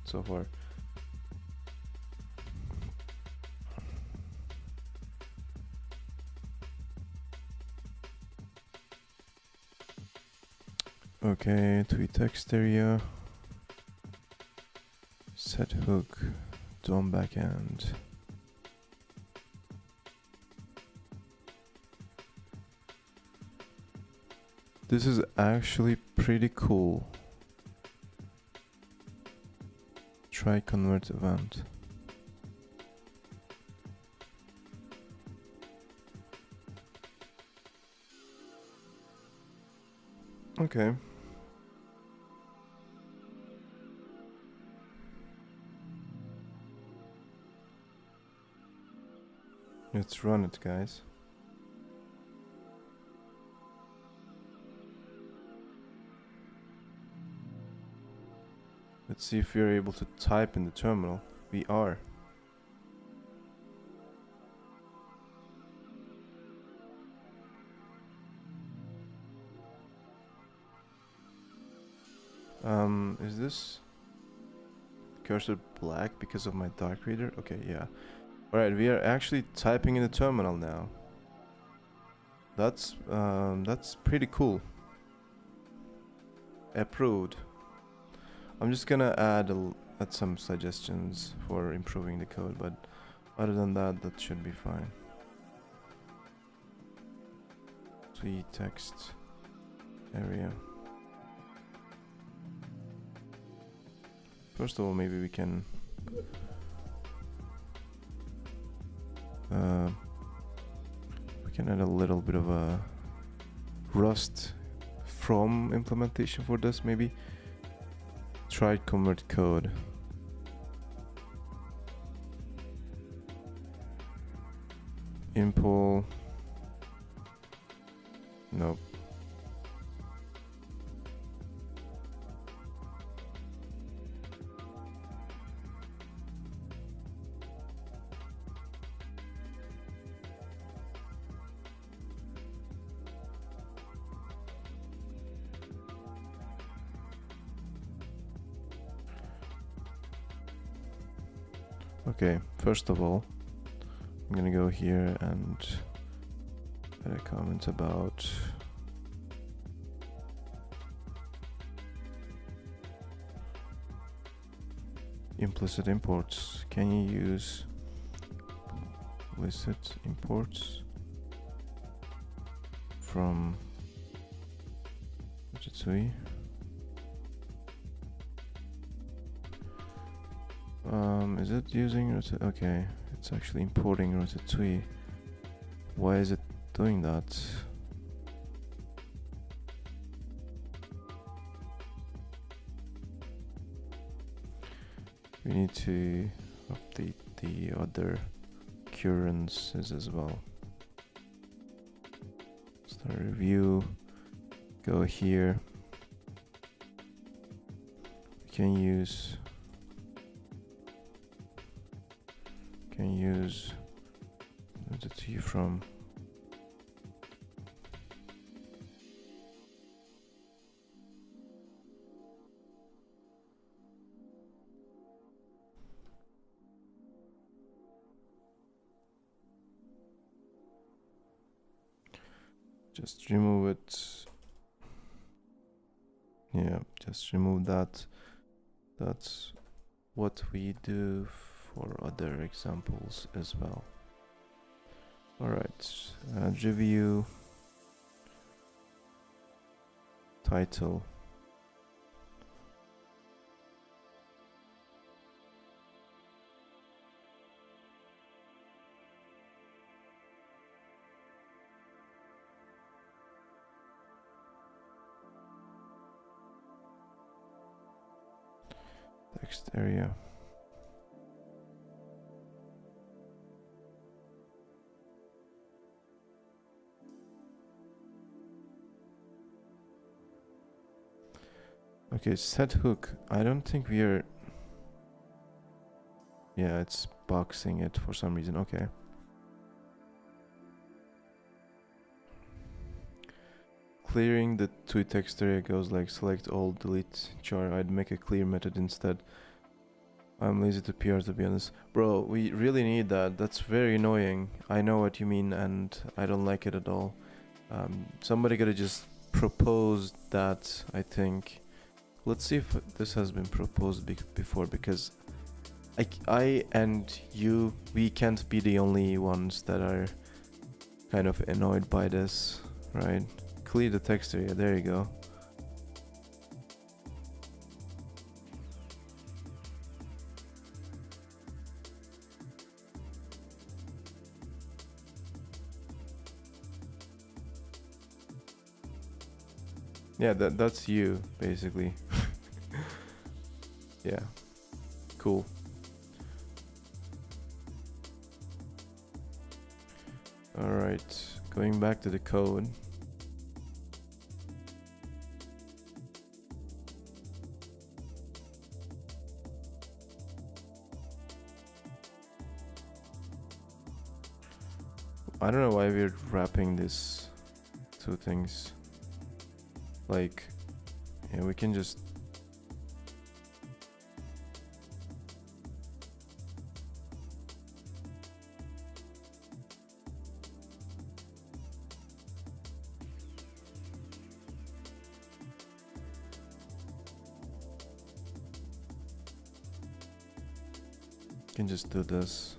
so far. Okay, tweet text area, set hook, DOM backend. This is actually pretty cool. Try convert event. Okay. Let's run it, guys. Let's see if we're able to type in the terminal. We are. Is this? cursor black because of my dark reader? Okay, yeah. Alright, we are actually typing in the terminal now. That's pretty cool. Approved. I'm just gonna add some suggestions for improving the code, but other than that, that should be fine. Tweet text area. First of all, maybe we can add a little bit of a Rust from implementation for this, maybe. Try convert code. Impl. Nope. Okay, first of all, I'm gonna go here and add a comment about implicit imports. Can you use implicit imports from Ratatouille? Is it using Ratatouille? Okay, it's actually importing Ratatouille. Why is it doing that? We need to update the other occurrences as well. Start review, go here. We can use Ratatouille from just remove it. Yeah, just remove that. That's what we do for other examples as well. Alright, review, title. Text area. Okay, set hook. I don't think we are. Yeah, it's boxing it for some reason. Okay. Clearing the tweet text area goes like select all, delete char. I'd make a clear method instead. I'm lazy to PR, to be honest. Bro, we really need that. That's very annoying. I know what you mean and I don't like it at all. Somebody gotta just propose that, I think. Let's see if this has been proposed before, because I and you, we can't be the only ones that are kind of annoyed by this, right? Clear the text area, there you go. Yeah, that's you, basically. Yeah, cool. Alright, going back to the code. I don't know why we're wrapping these two things. Like, yeah, we can just Can just do this.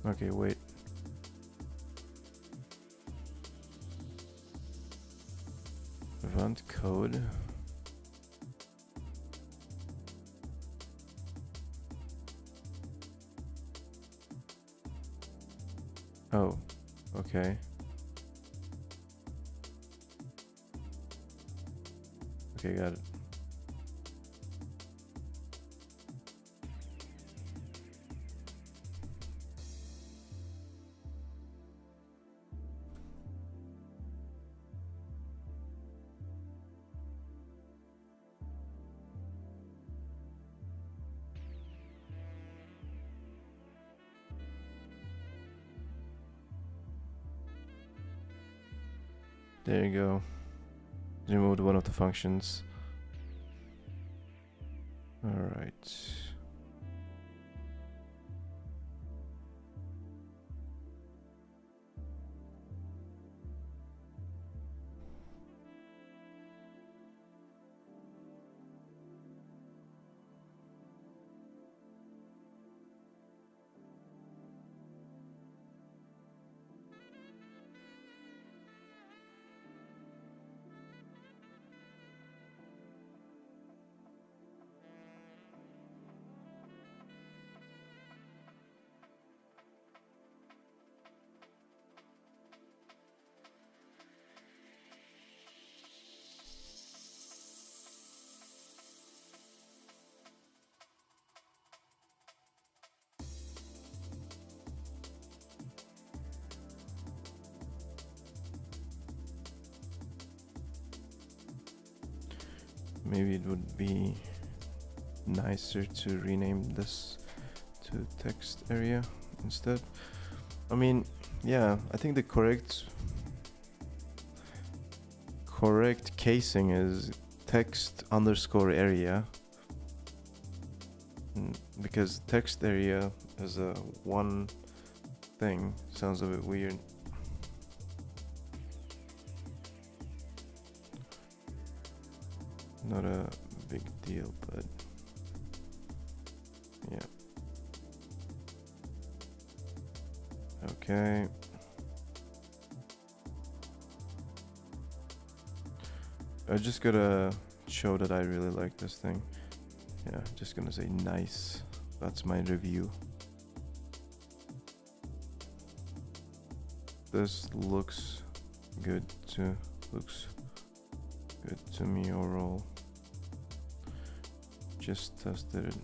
Okay, wait. Event code. Oh, okay. Okay, got it. There you go. Removed one of the functions. Alright. Maybe it would be nicer to rename this to text area instead. I mean, yeah, I think the correct casing is text underscore area, because text area as a one thing sounds a bit weird. Not a big deal, but yeah. Okay. I just gotta show that I really like this thing. Yeah, just gonna say nice. That's my review. This looks good to me overall. Just tested it.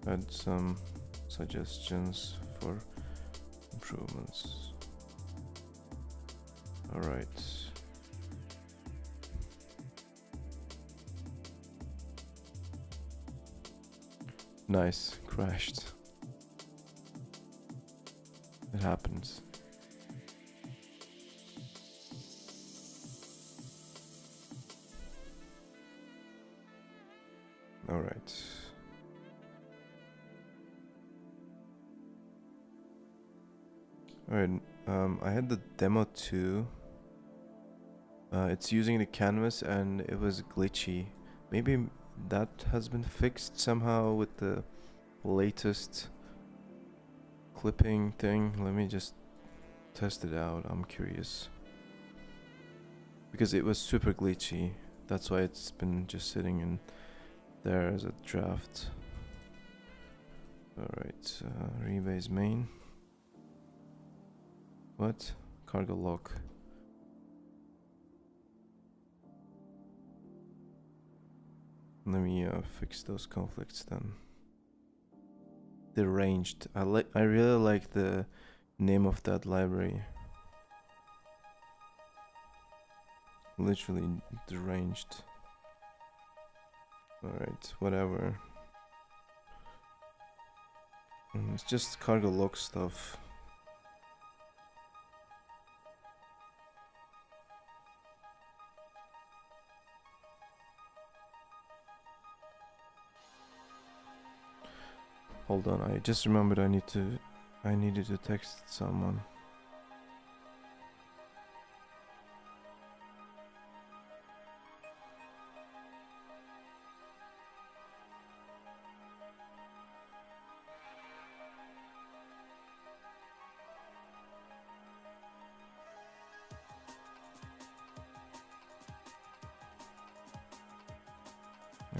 Had some suggestions for improvements. All right. Nice, crashed. It happens. All right. Alright, I had the demo too. It's using the canvas and it was glitchy. Maybe that has been fixed somehow with the latest clipping thing. Let me just test it out. I'm curious. Because it was super glitchy. That's why it's been just sitting in there as a draft. Alright, rebase main. What? Cargo lock. Let me fix those conflicts then. Deranged. I really like the name of that library. Literally deranged. Alright, whatever. It's just cargo lock stuff. Hold on, I just remembered I needed to text someone.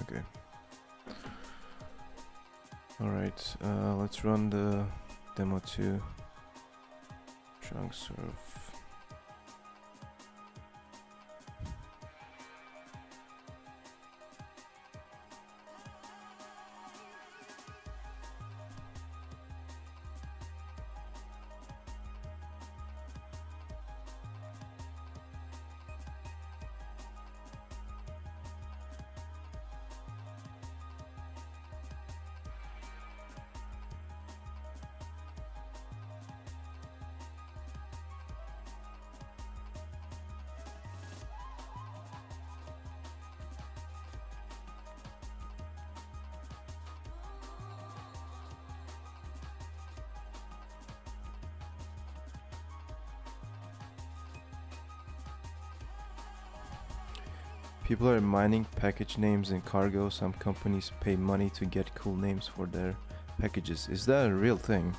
Okay. Alright, let's run the demo 2. Trunk surf. People are mining package names in cargo. Some companies pay money to get cool names for their packages. Is that a real thing?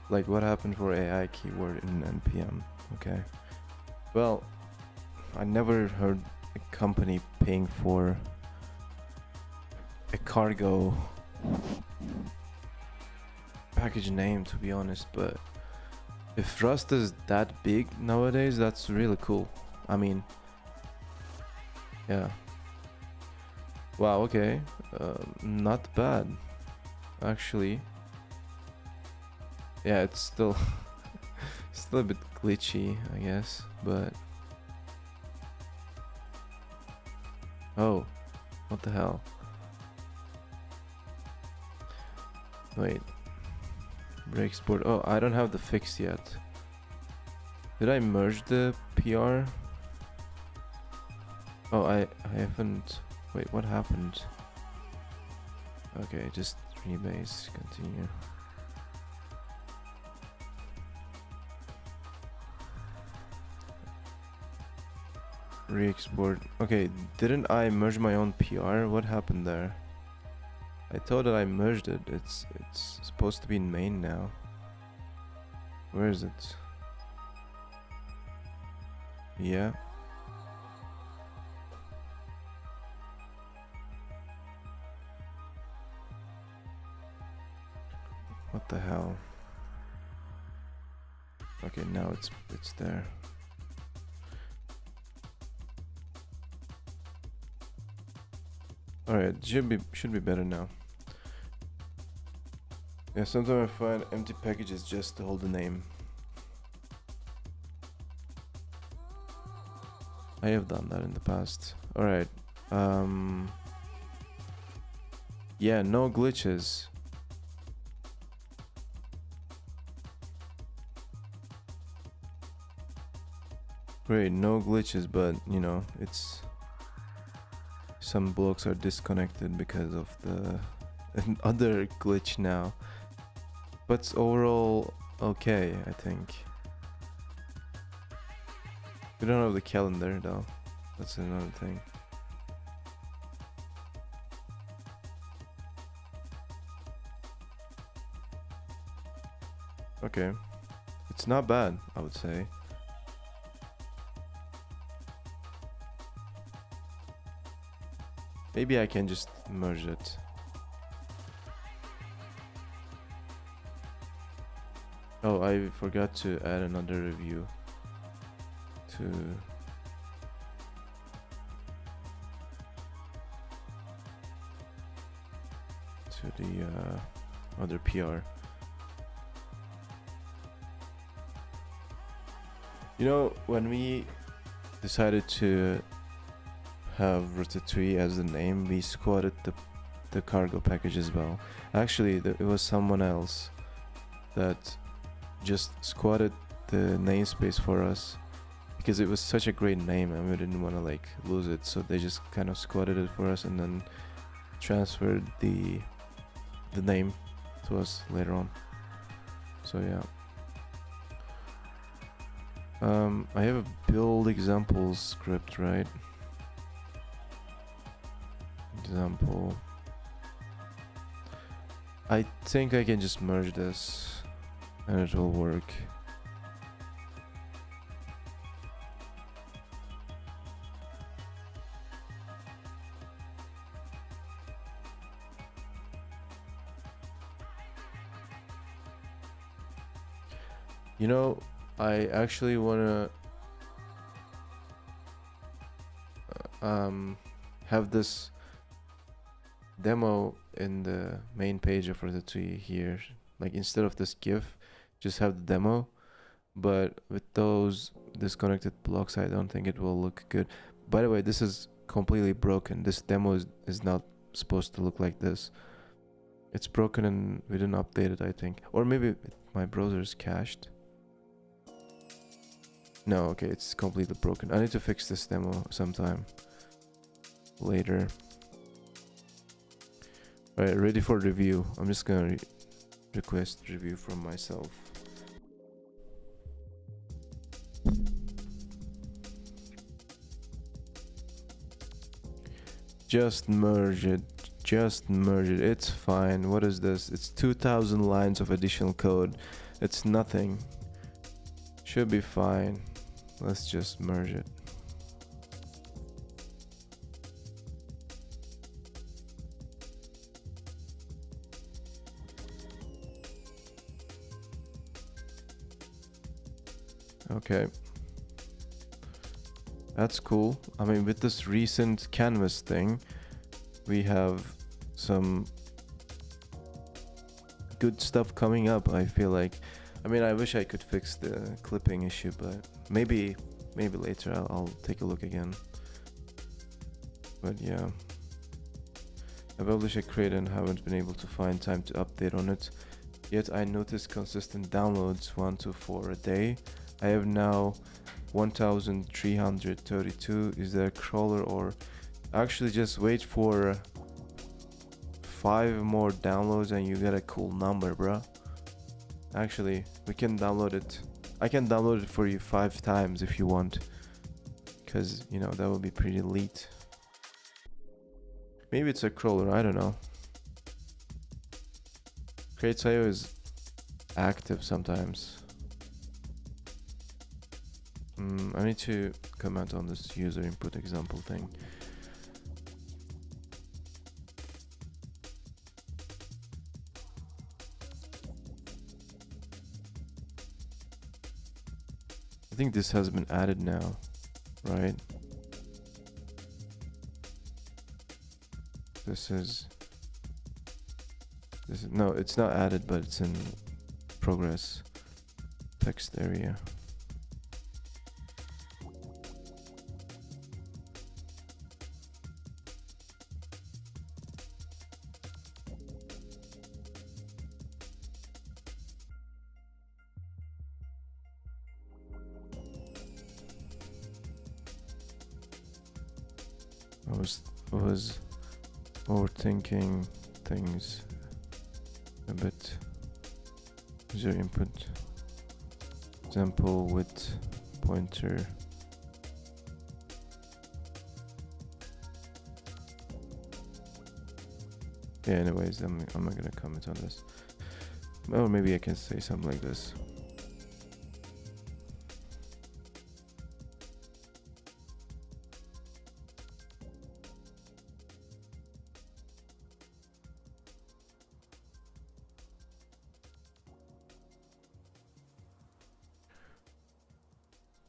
Like what happened for AI keyword in NPM? Okay. Well, I never heard a company paying for a cargo package name, to be honest, but if Rust is that big nowadays, that's really cool. I mean, yeah. Wow, okay. Not bad, actually. Yeah, it's still still a bit glitchy, I guess, but oh, what the hell? Wait. Break sport. Oh, I don't have the fix yet. Did I merge the PR? Oh, I haven't. Wait, what happened? Okay, just rebase, continue. Re-export. Okay, didn't I merge my own PR? What happened there? I thought that I merged it. It's supposed to be in main now. Where is it? Yeah. What the hell? Okay, now it's there. Alright, should be better now. Yeah, sometimes I find empty packages just to hold the name. I have done that in the past. Alright. Yeah, no glitches. Great, no glitches, but you know, it's some blocks are disconnected because of the other glitch now. But it's overall okay, I think. We don't have the calendar though. That's another thing. Okay. It's not bad, I would say. Maybe I can just merge it. Oh, I forgot to add another review to the other PR. You know, when we decided to have Ratatouille as the name, we squatted the cargo package as well. Actually, it was someone else that just squatted the namespace for us because it was such a great name and we didn't want to like lose it, so they just kind of squatted it for us and then transferred the the name to us later on. So yeah. I have a build example script, right? Example. I think I can just merge this and it will work. You know, I actually wanna have this demo in the main page of Ratatouille here. Like instead of this GIF, just have the demo. But with those disconnected blocks, I don't think it will look good. By the way, this is completely broken. This demo is not supposed to look like this. It's broken and we didn't update it, I think. Or maybe my browser is cached. No, okay, it's completely broken. I need to fix this demo sometime later. Alright, ready for review. I'm just gonna request review from myself. Just merge it. Just merge it. It's fine. What is this? It's 2,000 lines of additional code. It's nothing. Should be fine. Let's just merge it. Okay. That's cool. I mean, with this recent canvas thing, we have some good stuff coming up, I feel like. I mean, I wish I could fix the clipping issue, but maybe later I'll take a look again. But yeah. I published a crate and haven't been able to find time to update on it. Yet I noticed consistent downloads 1 to 4 a day. I have now 1,332. Is there a crawler or actually just wait for 5 more downloads and you get a cool number, bro. Actually, we can download it. I can download it for you 5 times if you want, because you know that would be pretty elite. Maybe it's a crawler, I don't know. Crates.io is active sometimes. I need to comment on this user input example thing. I think this has been added now, right? This is no, it's not added, but it's in progress text area. I was overthinking things a bit. User input example with pointer. Yeah, anyways, I'm not gonna comment on this. Or maybe I can say something like this.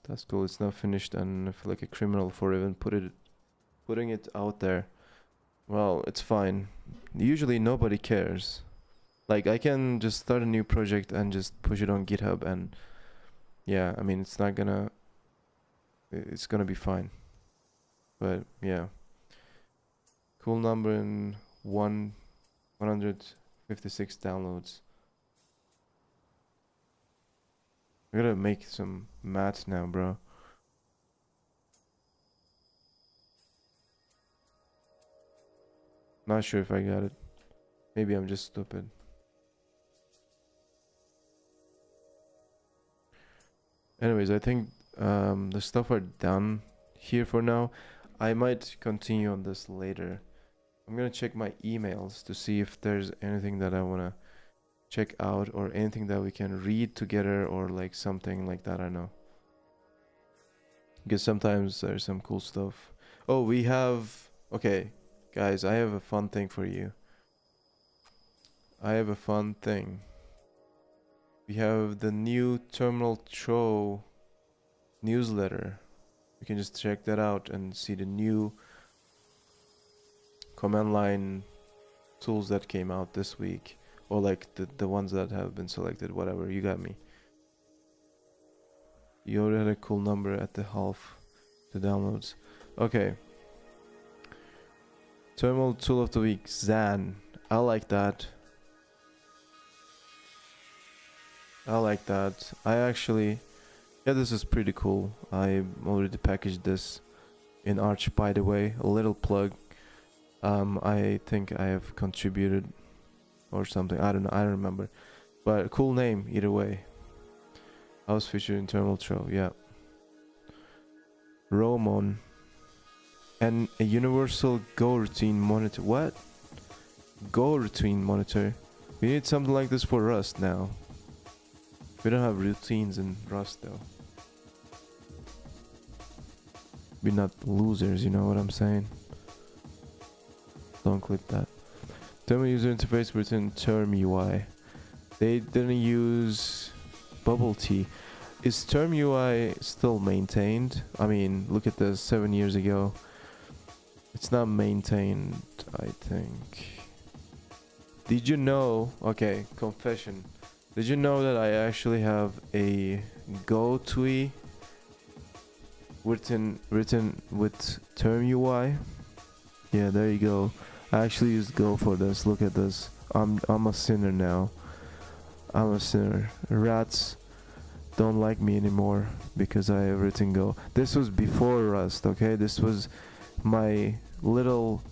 That's cool. It's not finished, and I feel like a criminal for even putting it out there. Well, it's fine. Usually nobody cares. Like I can just start a new project and just push it on GitHub, and yeah, I mean it's gonna be fine. But yeah, cool number in 156 downloads. I gotta make some math now, bro. Not sure if I got it. Maybe I'm just stupid. Anyways, I think the stuff are done here for now. I might continue on this later. I'm gonna check my emails to see if there's anything that I wanna check out or anything that we can read together or like something like that. I don't know. Because sometimes there's some cool stuff. Oh, we have... Okay, guys, I have a fun thing for you. I have a fun thing. We have the new Terminal Tro newsletter. You can just check that out and see the new command line tools that came out this week. Or like the ones that have been selected, whatever, you got me. You already had a cool number at the half, the downloads. Okay. Terminal tool of the week, Zan. I like that. I like that. I actually... Yeah, this is pretty cool. I already packaged this in Arch, by the way. A little plug. I think I have contributed or something. I don't know. I don't remember. But a cool name, either way. I was featured in Terminal Tro, yeah. Romon. And a universal Go routine monitor. What? Go routine monitor? We need something like this for Rust now. We don't have routines in Rust though. We're not losers, you know what I'm saying? Don't click that. Terminal user interface written Term UI. They didn't use bubble tea. Is Term UI still maintained? I mean, look at this 7 years ago. It's not maintained, I think. Did you know? Okay, confession. Did you know that I actually have a Go TUI written with Term UI? Yeah, there you go. I actually used Go for this. Look at this. I'm a sinner now. I'm a sinner. Rats don't like me anymore because I have written Go. This was before Rust, okay? This was my little...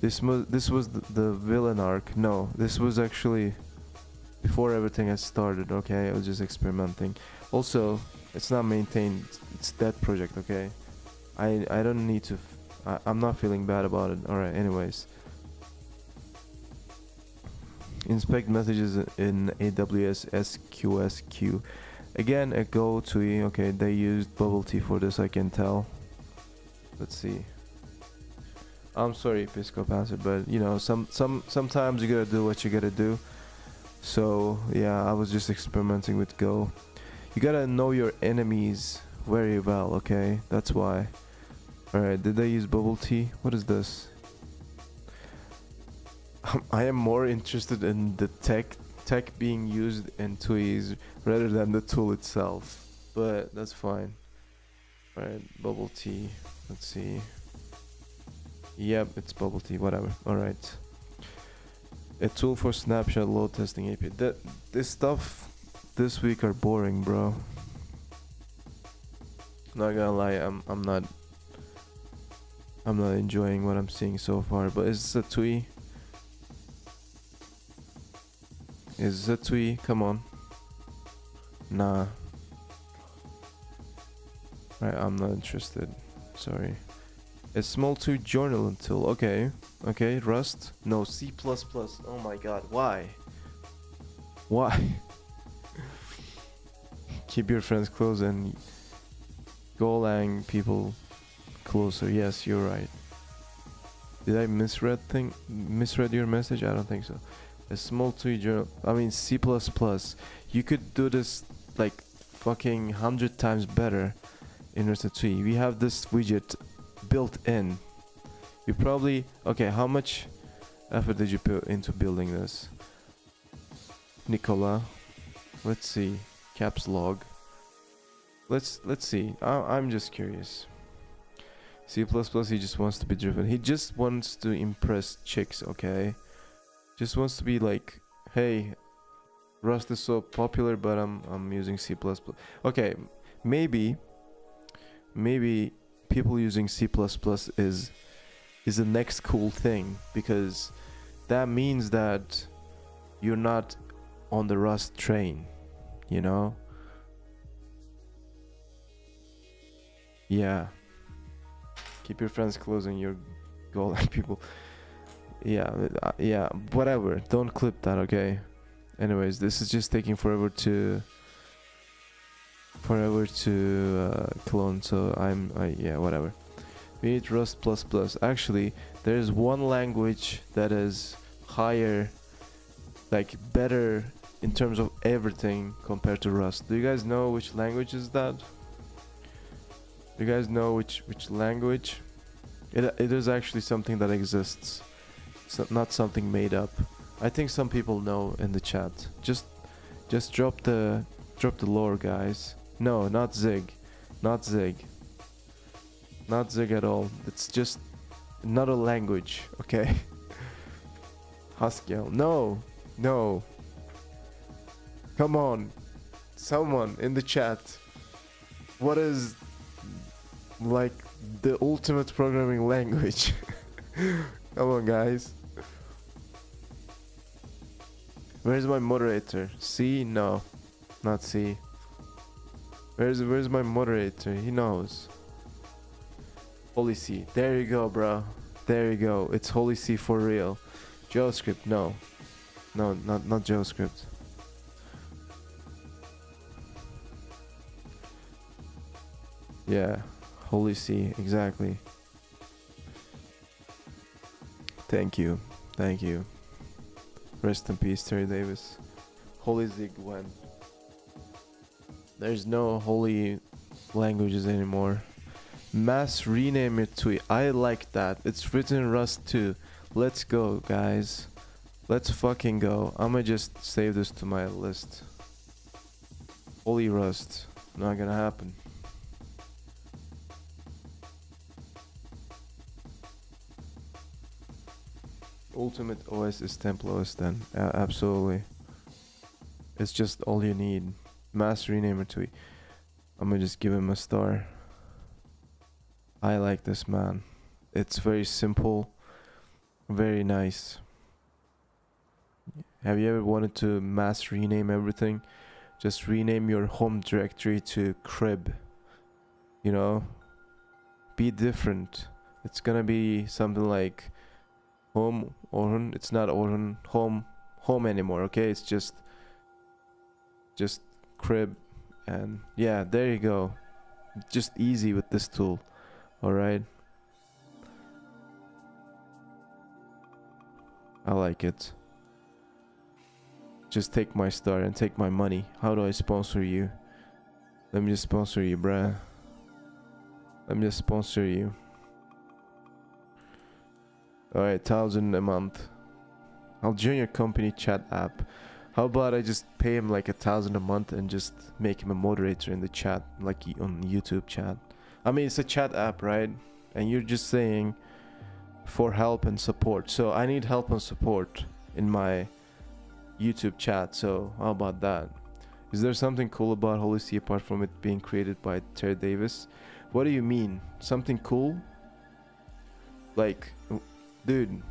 This was the villain arc. No, this was actually before everything had started, okay? I was just experimenting. Also, it's not maintained. It's that project, okay? I don't need to... I'm not feeling bad about it. Alright, anyways. Inspect messages in AWS SQSQ. Again, a Go TUI. Okay, they used bubble tea for this, I can tell. Let's see. I'm sorry, Pisco Passer, but you know, sometimes you gotta do what you gotta do. So yeah, I was just experimenting with Go. You gotta know your enemies very well, okay? That's why. Alright, did they use bubble tea? What is this? I am more interested in the tech being used in TUIs rather than the tool itself. But that's fine. Alright, bubble tea. Let's see. Yep, it's bubble tea, whatever. Alright. A tool for snapshot load testing API. This stuff this week are boring, bro. Not gonna lie, I'm not enjoying what I'm seeing so far. But is this a TUI? Is this a TUI? Come on. Nah. Right, I'm not interested. Sorry. A small TUI journal tool. Okay. Okay, Rust. No, C++. Oh my god, why? Why? Keep your friends close and Golang people closer. Yes, you're right. Did I misread your message? I don't think so. A small TUI journal. I mean C++. You could do this like fucking 100 times better in Rust TUI. We have this widget built in. You probably... Okay, how much effort did you put into building this? Nicola. Let's see. Caps log. Let's see. I'm just curious. C++, he just wants to be driven. He just wants to impress chicks, okay? Just wants to be like, hey, Rust is so popular, but I'm using C++. Okay, maybe people using C++ is the next cool thing, because that means that you're not on the Rust train, you know? Yeah. Keep your friends close and your goal and people. Yeah, yeah, whatever. Don't clip that, okay? Anyways, this is just taking forever to clone, so yeah, whatever. We need Rust++. Actually, there's one language that is higher, like better in terms of everything compared to Rust. Do you guys know which language is that? Do you guys know which language? It is actually something that exists. It's not something made up. I think some people know in the chat. Just drop the lore, guys. No, not Zig. Not Zig. Not Zig at all. It's just another language, okay? Haskell. No. No. Come on. Someone in the chat. What is like the ultimate programming language? Come on, guys. Where's my moderator? C? No. Not C. Where's my moderator? He knows. Holy C. There you go, bro. There you go. It's Holy C for real. JavaScript, no. No, not JavaScript. Yeah. Holy C, exactly. Thank you. Thank you. Rest in peace, Terry Davis. Holy Zig when? There's no holy languages anymore. Mass rename it to. I like that. It's written in Rust too. Let's go, guys. Let's fucking go. I'ma just save this to my list. Holy Rust. Not gonna happen. Ultimate OS is Temple OS then. Absolutely. It's just all you need. Mass renamer tweet. I'm gonna just give him a star. I like this, man. It's very simple. Very nice. Have you ever wanted to mass rename everything? Just rename your home directory to crib. You know? Be different. It's gonna be something like home Orhun. It's not Orhun home anymore, okay? It's just crib, and yeah, there you go. Just easy with this tool. All right, I like it. Just take my star and take my money. How do I sponsor you? Let me just sponsor you, bruh. Let me just sponsor you. Alright, 1,000 a month. I'll join your company chat app. How about I just pay him like 1,000 a month and just make him a moderator in the chat, like on YouTube chat. I mean, it's a chat app, right? And you're just saying for help and support. So I need help and support in my YouTube chat. So how about that? Is there something cool about Holy See apart from it being created by Terry Davis? What do you mean? Something cool? Like, dude.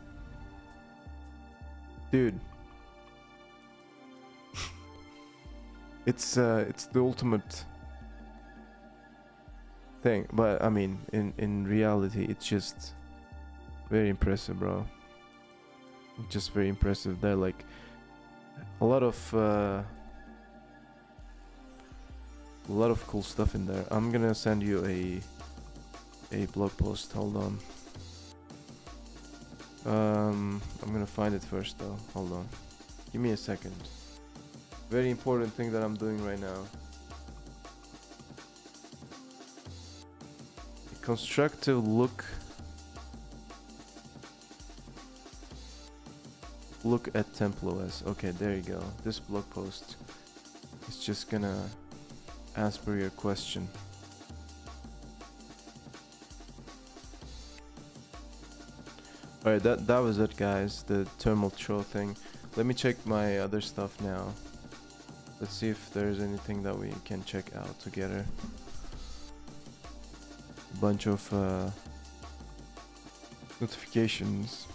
It's the ultimate thing, but I mean, in reality, it's just very impressive, bro. Just very impressive. They're like a lot of cool stuff in there. I'm gonna send you a blog post. Hold on. I'm gonna find it first though. Hold on. Give me a second. Very important thing that I'm doing right now. A constructive look at Temple OS. Okay, there you go. This blog post is just gonna answer your question. Alright, that was it, guys. The thermal throw thing. Let me check my other stuff now. Let's see if there's anything that we can check out together. A bunch of notifications.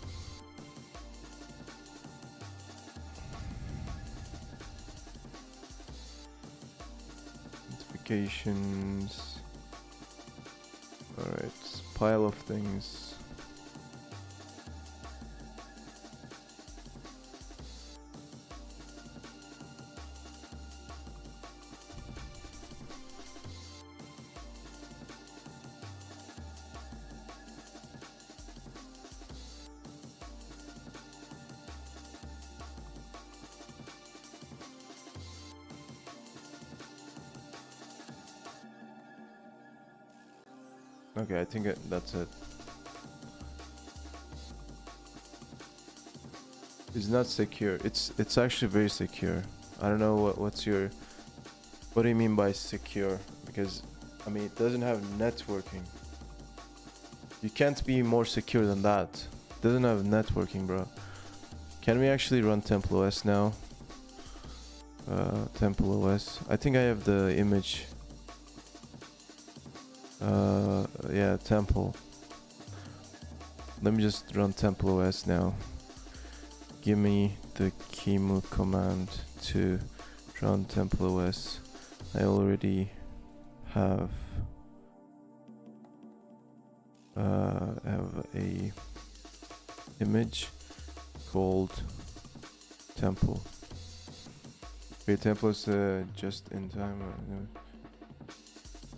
notifications. Alright, pile of things. Okay, I think that's it. It's not secure. It's actually very secure. I don't know what do you mean by secure? Because I mean it doesn't have networking. You can't be more secure than that. It doesn't have networking, bro. Can we actually run Temple OS now? Temple OS. I think I have the image. Yeah, Temple. Let me just run Temple OS now. Give me the Kimu command to run Temple OS. I already have a image called Temple. Wait, Temple is just in time.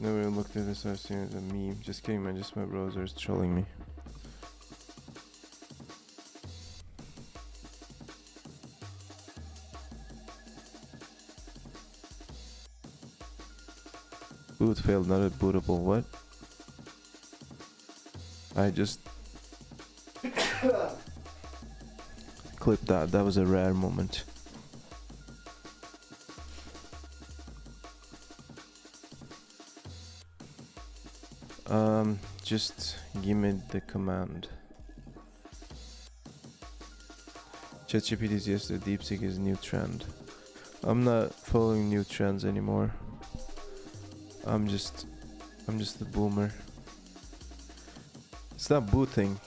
Never even looked at this. I've seen it as a meme. Just kidding, man. Just my browser is trolling me. Boot failed, not a bootable. What? I just clipped that. That was a rare moment. Just give me the command. ChatGPT is yesterday, DeepSeek is new trend. I'm not following new trends anymore. I'm just a boomer. It's not booting.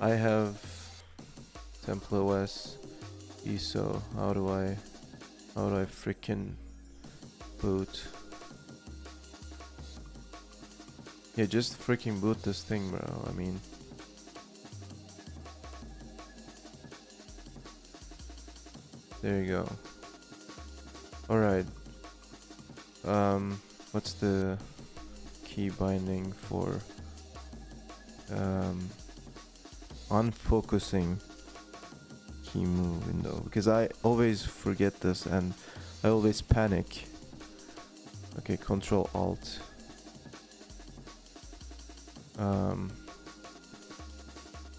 I have Temple OS, ISO. How do I freaking boot? Yeah, just freaking boot this thing, bro. I mean, there you go. Alright. What's the key binding for unfocusing key move window? Because I always forget this and I always panic. Okay, Control Alt.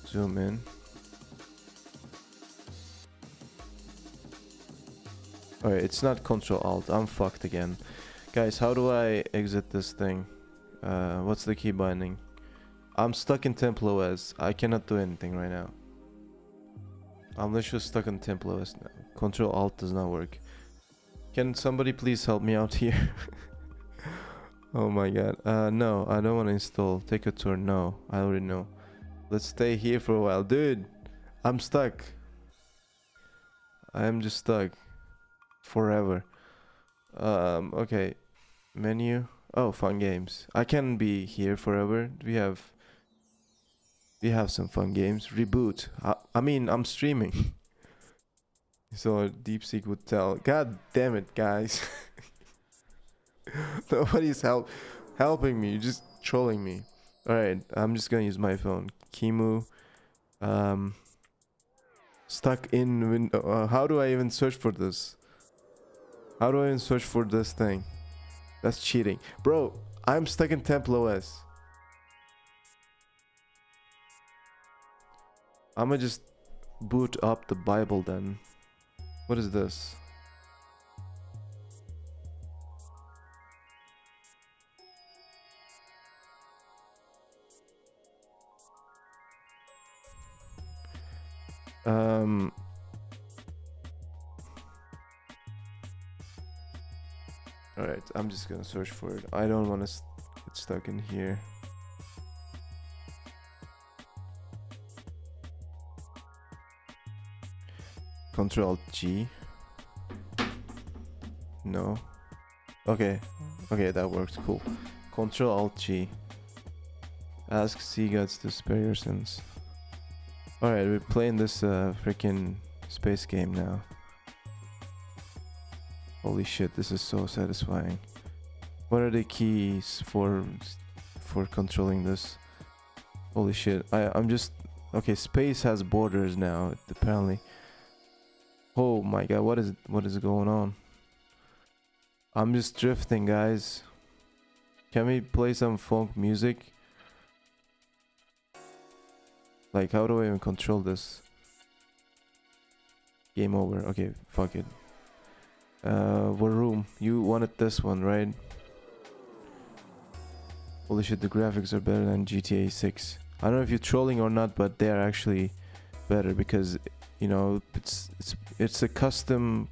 Zoom in. Alright, it's not Control Alt. I'm fucked again. Guys, how do I exit this thing? What's the key binding? I'm stuck in Temple OS. I cannot do anything right now. I'm literally stuck in Temple OS now. Control Alt does not work. Can somebody please help me out here? Oh my god. No, I don't want to install. Take a tour. No, I already know. Let's stay here for a while. Dude, I'm stuck. I am just stuck. Forever. Okay. Menu. Oh, fun games. I can be here forever. We have some fun games. Reboot. I mean, I'm streaming. So DeepSeek would tell. God damn it, guys. Nobody's helping me. You're just trolling me. Alright, I'm just gonna use my phone. Kimu. Stuck in window. How do I even search for this? How do I even search for this thing? That's cheating. Bro, I'm stuck in Temple OS. I'ma just boot up the Bible then. What is this? Alright, I'm just gonna search for it. I don't want to get stuck in here. Control G. No. Okay. Okay, that works. Cool. Control Alt G. Ask sea gods to spare your sins. Alright, we're playing this freaking space game now. Holy shit, this is so satisfying. What are the keys for controlling this? Holy shit. I'm just... Okay, space has borders now, apparently. Oh my god, what is going on? I'm just drifting, guys. Can we play some funk music? Like, how do I even control this? Game over. Okay, fuck it. War Room. You wanted this one, right? Holy shit, the graphics are better than GTA 6. I don't know if you're trolling or not, but they are actually better because, you know, it's a custom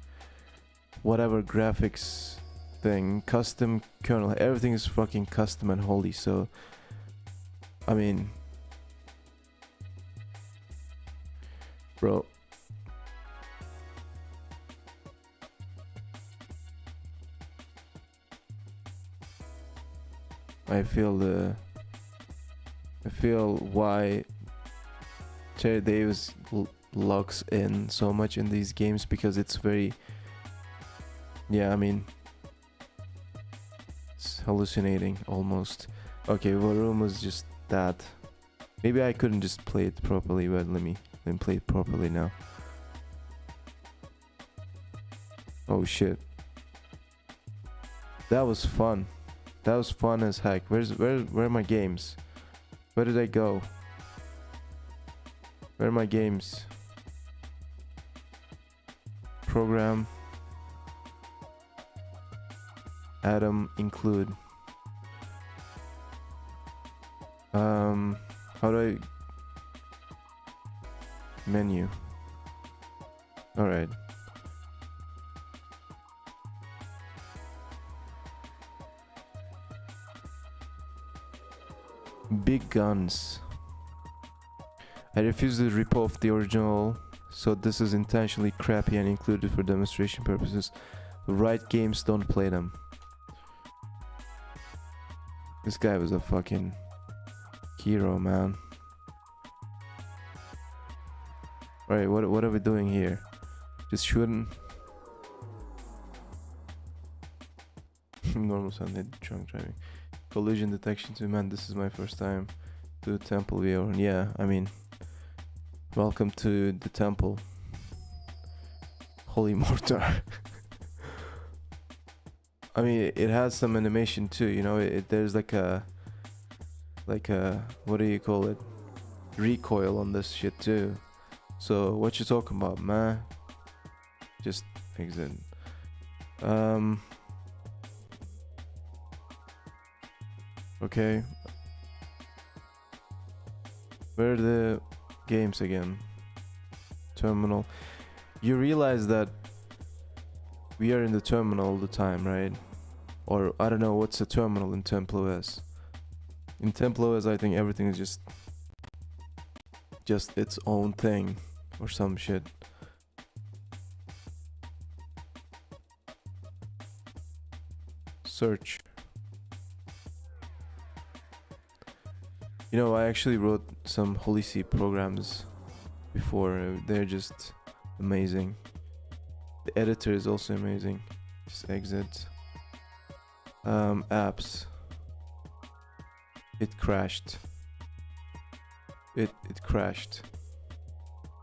whatever graphics thing, custom kernel. Everything is fucking custom and holy. So, I mean, bro. I feel why Cherry Davis locks in so much in these games, because it's very, yeah, I mean, it's hallucinating almost. Okay, Varoom was just that. Maybe I couldn't just play it properly, but let me play it properly now. Oh shit. That was fun. That was fun as heck. Where are my games? Where did I go? Where are my games? Program. Atom include. How do I menu? All right. Big guns. I refuse to rip off the original, so this is intentionally crappy and included for demonstration purposes. The right games, don't play them. This guy was a fucking hero, man. Alright, what are we doing here? Just shooting. Normal Sunday drunk driving. Collision detection too, man. This is my first time to Temple VR. Yeah, I mean, welcome to the temple. Holy mortar. I mean, it has some animation too, you know. There's like a what do you call it? Recoil on this shit too. So what you talking about, man? Just exit. Okay. Where are the games again? Terminal. You realize that we are in the terminal all the time, right? Or I don't know, what's a terminal in TempleOS? In TempleOS, I think everything is just its own thing or some shit. Search. You know, I actually wrote some Holy C programs before. They're just amazing. The editor is also amazing. Just exit. Apps. It crashed. It crashed.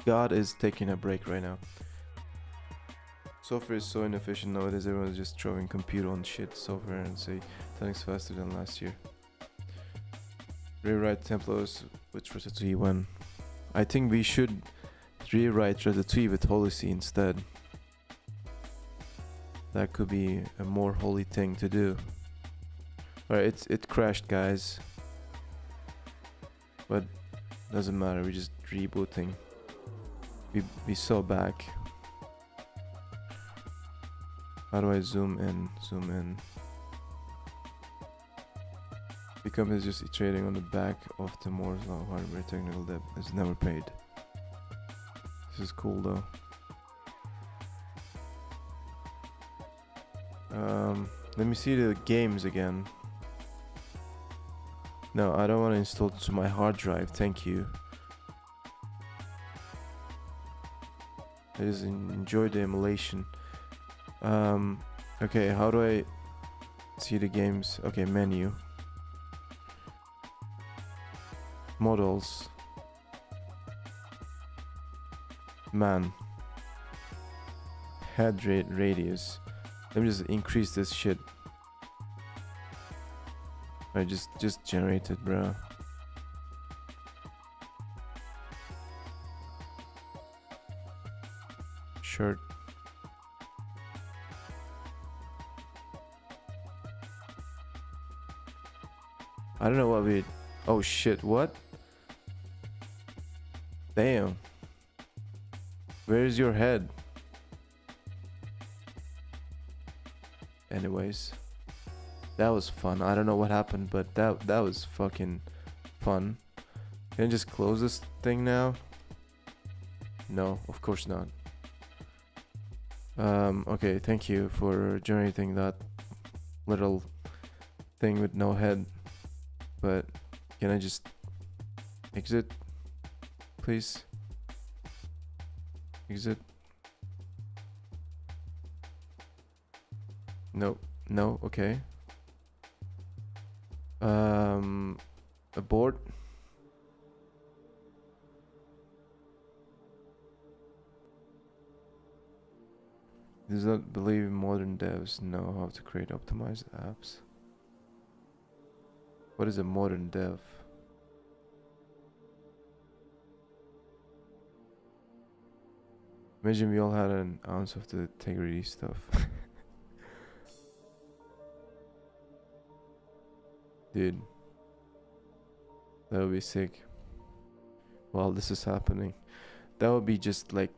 God is taking a break right now. Software is so inefficient nowadays. Everyone's just throwing computer on shit software and say 10x faster than last year. Rewrite templates with Ratatouille when I think we should rewrite Ratatouille with Holy C instead. That could be a more holy thing to do. Alright, it crashed, guys. But doesn't matter, we're just rebooting. We saw back. How do I zoom in? Zoom in. Become is just iterating on the back of the Moore's law. Hardware technical debt is never paid. This is cool though. Let me see the games again. No, I don't want to install it to my hard drive. Thank you. I just enjoy the emulation. Okay, how do I see the games? Okay, menu. Models. Man. Head radius. Let me just increase this shit. I just generate it, bro. Shirt. I don't know what we... Oh shit, what? Damn. Where's your head? Anyways. That was fun. I don't know what happened, but that was fucking fun. Can I just close this thing now? No, of course not. Okay, thank you for generating that little thing with no head. But can I just exit, please? Exit. No, no, okay. Abort. Does not believe modern devs know how to create optimized apps. What is a modern dev? Imagine we all had an ounce of the integrity stuff. Dude. That would be sick. While this is happening. That would be just like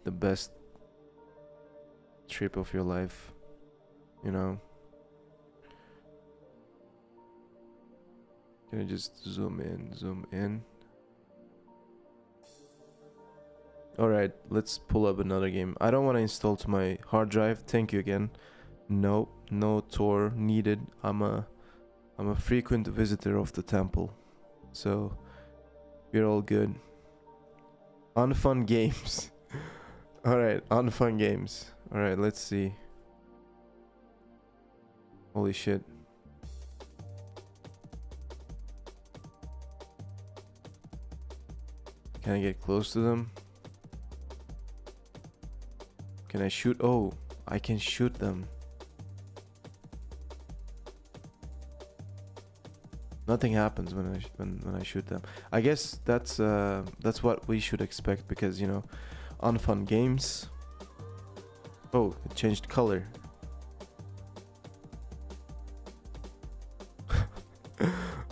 the best trip of your life. You know? Can I just zoom in? Alright, let's pull up another game. I don't want to install to my hard drive. Thank you again. No Tor needed. I'm a frequent visitor of the temple. So we're all good. Unfun games. Alright, unfun games. Alright, let's see. Holy shit. Can I get close to them? Can I shoot? Oh, I can shoot them. Nothing happens when I shoot them. I guess that's what we should expect because, you know, unfun games. Oh, it changed color.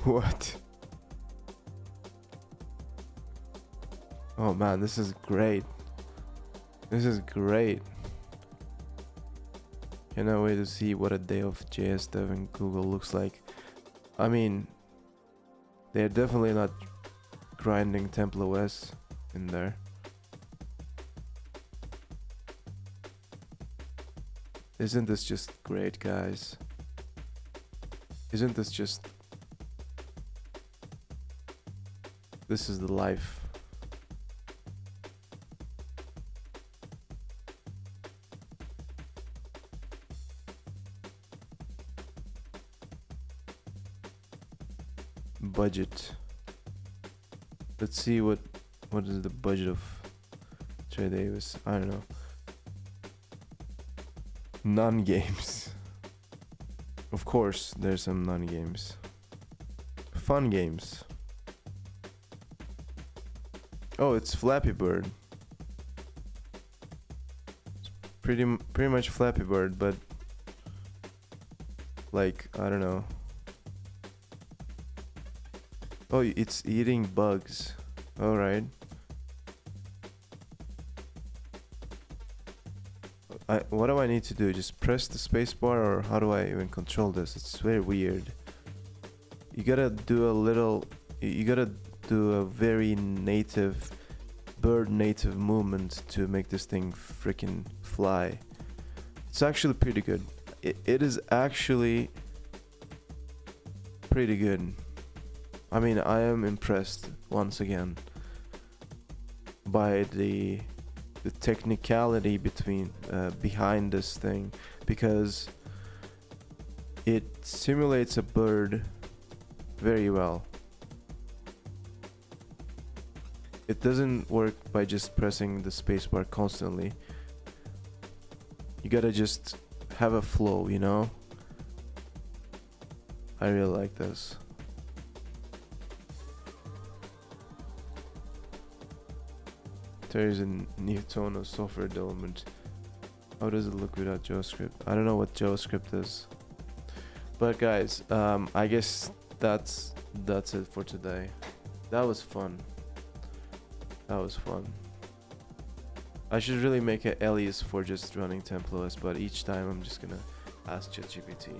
What? Oh man, this is great. This is great. Cannot wait to see what a day of JS Dev in Google looks like. I mean, they're definitely not grinding TempleOS in there. Isn't this just great, guys? Isn't this just... This is the life. Budget. Let's see what is the budget of Trey Davis. I don't know. Non-games. Of course, there's some non-games. Fun games. Oh, it's Flappy Bird. It's pretty much Flappy Bird, but like, I don't know. Oh, it's eating bugs. Alright. What do I need to do? Just press the spacebar, or how do I even control this? It's very weird. You gotta do a little... You gotta do a very native, bird native movement to make this thing freaking fly. It's actually pretty good. It is actually pretty good. I mean, I am impressed once again by the technicality behind this thing, because it simulates a bird very well. It doesn't work by just pressing the spacebar constantly. You gotta just have a flow, you know? I really like this. There is a new tone of software development. How does it look without JavaScript? I don't know what JavaScript is. But guys, I guess that's it for today. That was fun. That was fun. I should really make an alias for just running TempleOS, but each time I'm just gonna ask ChatGPT.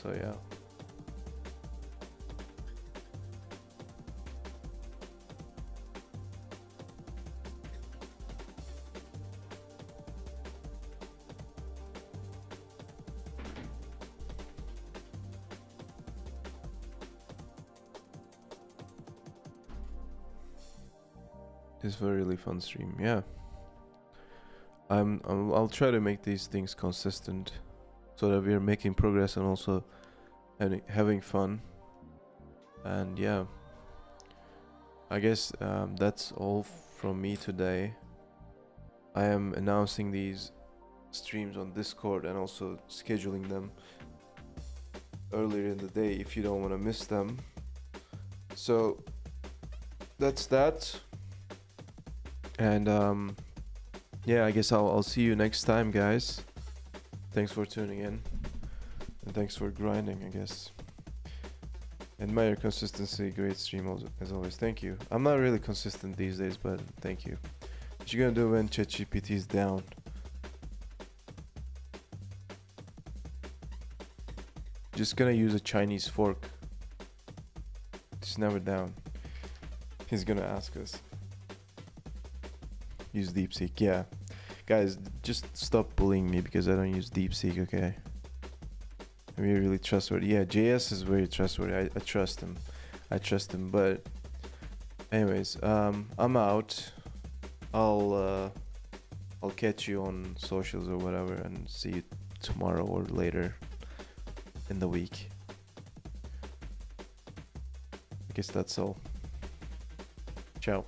So yeah. This was a really fun stream. Yeah. I'll try to make these things consistent so that we're making progress and also having fun. And yeah, I guess that's all from me today. I am announcing these streams on Discord and also scheduling them earlier in the day if you don't want to miss them. So that's that. And yeah, I guess I'll see you next time, guys. Thanks for tuning in, and thanks for grinding, I guess. Admire consistency, great stream as always. Thank you. I'm not really consistent these days, but thank you. What you gonna do when ChatGPT is down? Just gonna use a Chinese fork. It's never down. He's gonna ask us. Use DeepSeek, yeah. Guys, just stop bullying me because I don't use DeepSeek, okay? I'm really trustworthy. Yeah, JS is very trustworthy. I trust him. I trust him, but anyways, I'm out. I'll catch you on socials or whatever and see you tomorrow or later in the week. I guess that's all. Ciao.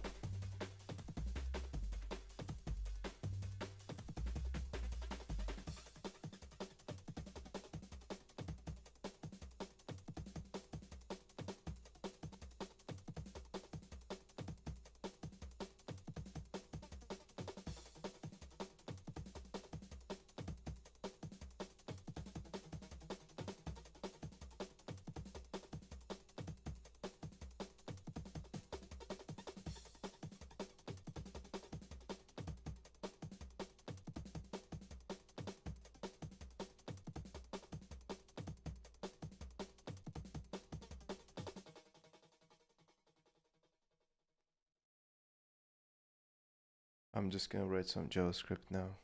I'm just gonna write some JavaScript now.